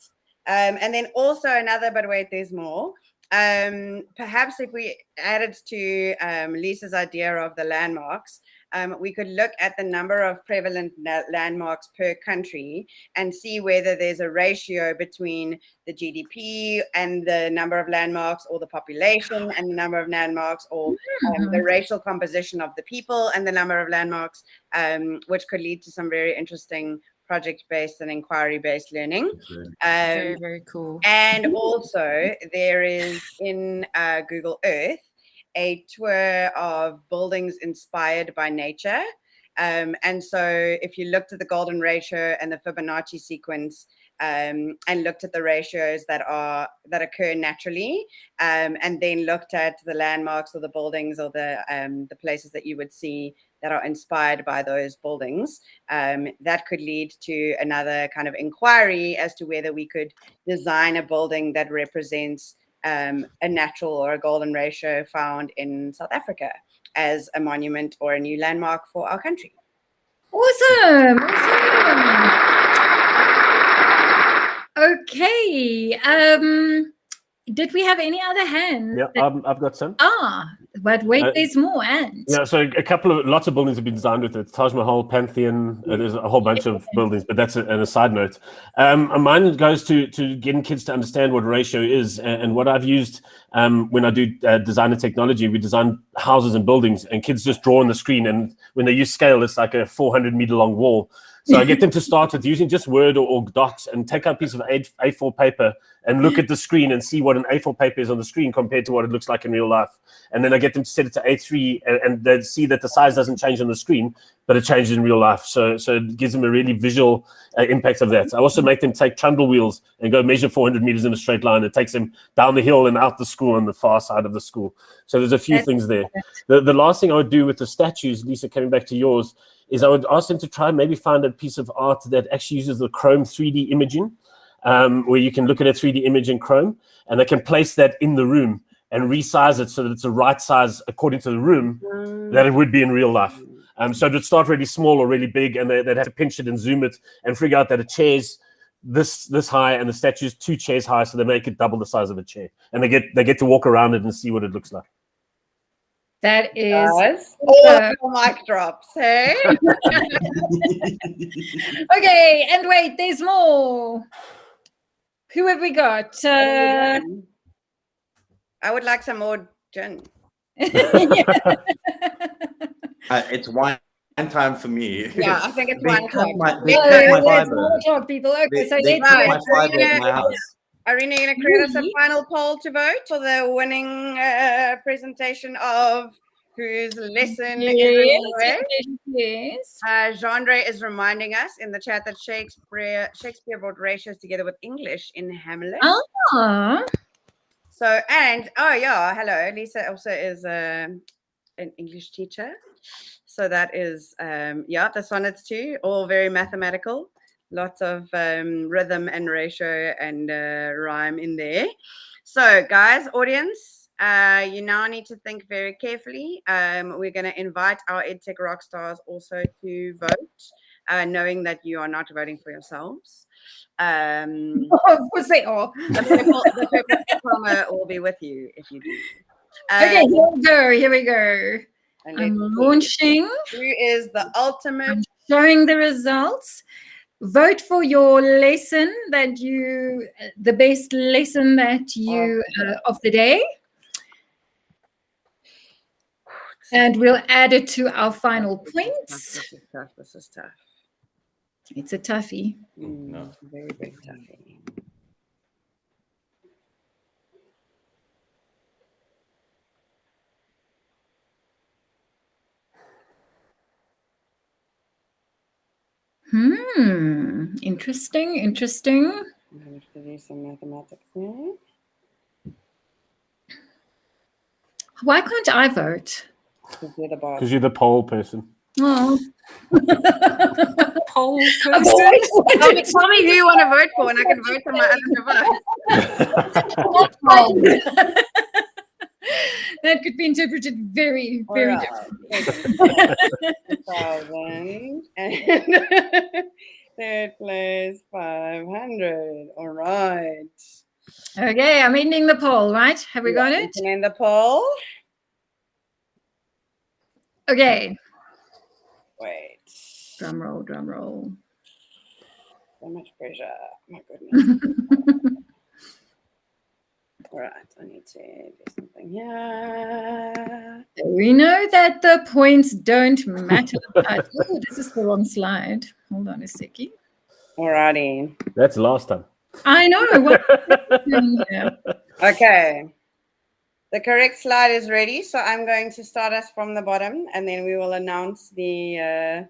And then also another, but wait, there's more. Perhaps if we added to Lisa's idea of the landmarks, we could look at the number of prevalent landmarks per country and see whether there's a ratio between the GDP and the number of landmarks, or the population and the number of landmarks, or the racial composition of the people and the number of landmarks, which could lead to some very interesting project-based and inquiry-based learning. Very, very cool. And also there is in Google Earth a tour of buildings inspired by nature. And so if you looked at the golden ratio and the Fibonacci sequence, and looked at the ratios that occur naturally, and then looked at the landmarks or the buildings or the places that you would see that are inspired by those buildings, that could lead to another kind of inquiry as to whether we could design a building that represents a natural or a golden ratio found in South Africa as a monument or a new landmark for our country. Awesome. Okay. Did we have any other hands? Yeah, I've got some. But wait, there's more. And yeah, so lots of buildings have been designed with it. Taj Mahal, Pantheon, there's a whole bunch of buildings, but that's a side note. Mine goes to getting kids to understand what ratio is, and what I've used when I do design and technology. We design houses and buildings, and kids just draw on the screen, and when they use scale, it's like a 400-meter long wall. So I get them to start with using just Word or docs, and take out a piece of A4 paper and look at the screen and see what an A4 paper is on the screen compared to what it looks like in real life. And then I get them to set it to A3, and they see that the size doesn't change on the screen, but it changes in real life. So it gives them a really visual impact of that. I also make them take trundle wheels and go measure 400 meters in a straight line. It takes them down the hill and out the school on the far side of the school. So there's a few things there. The last thing I would do with the statues, Lisa, coming back to yours, is I would ask them to try and maybe find a piece of art that actually uses the Chrome 3D imaging, where you can look at a 3D image in Chrome, and they can place that in the room and resize it so that it's the right size according to the room that it would be in real life. So it would start really small or really big, and they'd have to pinch it and zoom it and figure out that a chair's this high and the statue's 2 chairs high, so they make it double the size of a chair. And they get to walk around it and see what it looks like. That is all mic drops, hey? Okay, and wait, there's more. Who have we got? I would like some more gin. It's wine time for me. Yeah, I think it's wine time. Let's more talk, people. Okay, so let's my fiber in my house. Arena, you're going to create us a final poll to vote for the winning presentation of whose lesson is yes. Genre is reminding us in the chat that Shakespeare brought ratios together with English in Hamlet. So, and, hello, Lisa also is an English teacher. So that is, the sonnets too, all very mathematical. Lots of rhythm and ratio and rhyme in there. So guys, audience, you now need to think very carefully. We're going to invite our EdTech rockstars also to vote, knowing that you are not voting for yourselves. Of course they are. The purple diploma will be with you if you do. Okay, here we go. I'm launching. Who is the ultimate? I'm showing the results. Vote for your lesson the best lesson that you of the day, and we'll add it to our final points. This is tough. It's a toughie. No. Very big toughie. Interesting. I'm going to do some mathematics now. Why can't I vote? Because you're the poll person. Oh. Poll person. Tell me who you want to vote for, and I can vote for my other device. That could be interpreted very, very differently. 1,000 and third place 500. All right. Okay, I'm ending the poll, right? Have we got it? You can end the poll. Okay. Wait. Drum roll, drum roll. So much pressure. My goodness. All right, I need to do something here. We know that the points don't matter. Oh, this is the wrong slide. Hold on a second. Alrighty. That's last time. I know. What doing here? Okay. The correct slide is ready, so I'm going to start us from the bottom, and then we will announce the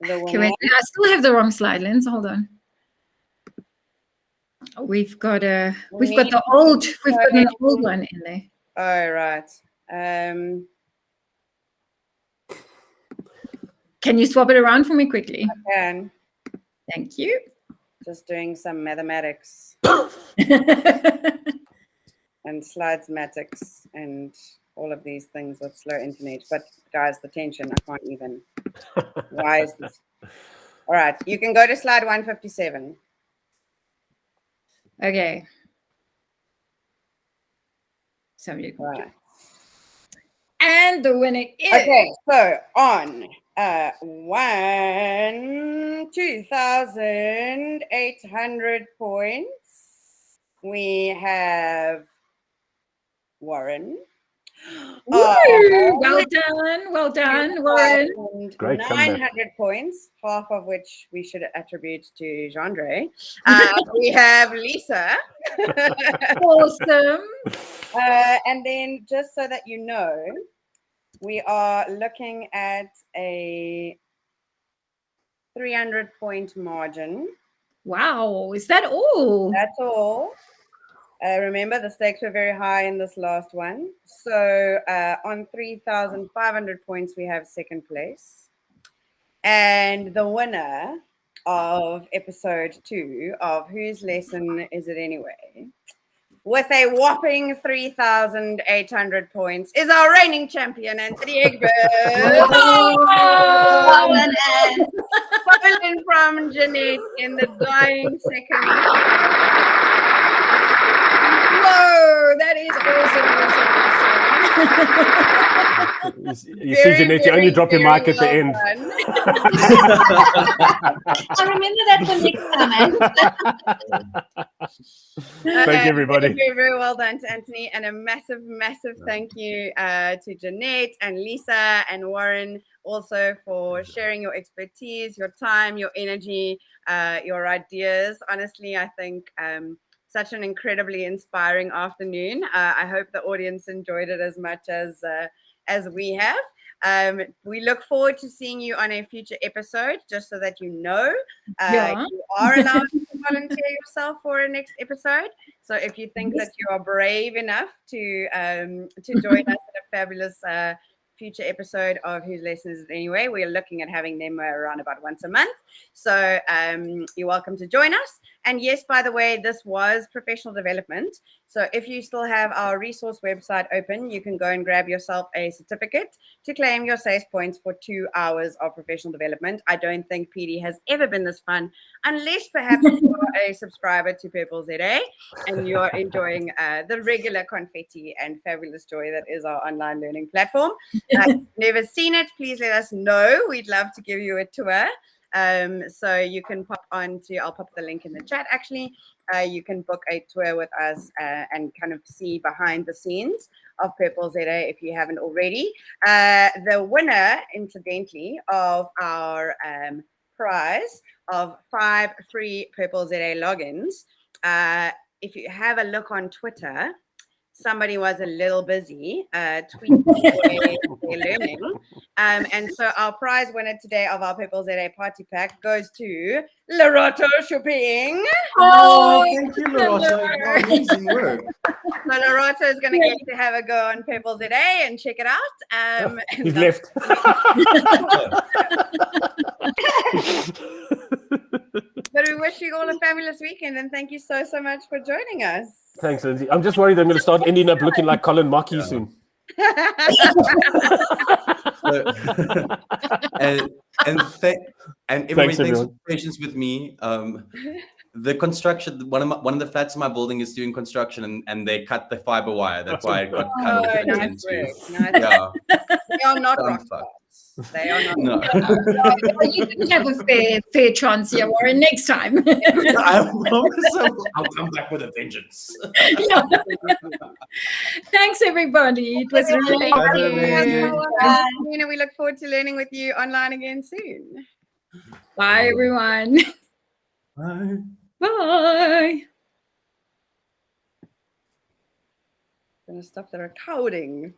winner. Okay, wait, I still have the wrong slide, Linz. Hold on. We've got an old one in there. Oh, right. Can you swap it around for me quickly? I can. Thank you. Just doing some mathematics and slidesmatics and all of these things with slow internet. But guys, the tension, I can't even. Why is this? All right, you can go to slide 157. Okay. So you can Right. And the winner is. Okay, so on 2,800 points, we have Warren. Well done, Warren. Great 900 points, half of which we should attribute to Jean-Dre. We have Lisa. Awesome. And then just so that you know, we are looking at a 300-point margin. Wow, is that all? That's all. Remember, the stakes were very high in this last one. So on 3,500 points, we have second place. And the winner of episode 2 of Whose Lesson Is It Anyway? With a whopping 3,800 points is our reigning champion, Anthony Egbert. Followed from Jeanette in the dying second. Whoa, that is awesome. You see, Jeanette, you only drop your mic at the end. I remember that for next time. Thank you, everybody. Very, very well done to Anthony, and a massive, massive thank you to Jeanette and Lisa and Warren also for sharing your expertise, your time, your energy, your ideas. Honestly, I think such an incredibly inspiring afternoon. I hope the audience enjoyed it as much as we have. We look forward to seeing you on a future episode, just so that you know you are allowed to volunteer yourself for a next episode. So if you think that you are brave enough to join us in a fabulous future episode of Whose Lesson Is It Anyway, we're looking at having them around about once a month. So you're welcome to join us. And yes, by the way, this was professional development. So if you still have our resource website open, you can go and grab yourself a certificate to claim your SACE points for 2 hours of professional development. I don't think PD has ever been this fun, unless perhaps you are a subscriber to Purple ZA and you're enjoying the regular confetti and fabulous joy that is our online learning platform. If you've never seen it, please let us know. We'd love to give you a tour. So you can pop on to, I'll pop the link in the chat actually. You can book a tour with us and kind of see behind the scenes of Purple ZA if you haven't already. The winner, incidentally, of our prize of 5 free Purple ZA logins, if you have a look on Twitter, somebody was a little busy tweeting their learning. And so our prize winner today of our Purple ZA party pack goes to Lerato Shopping. Oh, thank you, Lerato. Amazing work. So Lerato is going to get to have a go on Purple ZA and check it out. He's left. But we wish you all a fabulous weekend, and thank you so much for joining us. Thanks, Lindsay. I'm just worried I'm going to start ending up looking like Colin Markey soon. And everybody, thanks for patience with me. The construction, one of the flats in my building is doing construction, and they cut the fiber wire. That's why it got cut off. Nice work. Nice. Yeah. They are not rock stars. They are not. No. You didn't have a fair chance here, Warren. Next time. I promise I'll come back with a vengeance. Yeah. Thanks, everybody. It was really Thank Bye. you. Nina, we look forward to learning with you online again soon. Bye, everyone. Bye. Bye. I'm going to stop the recording.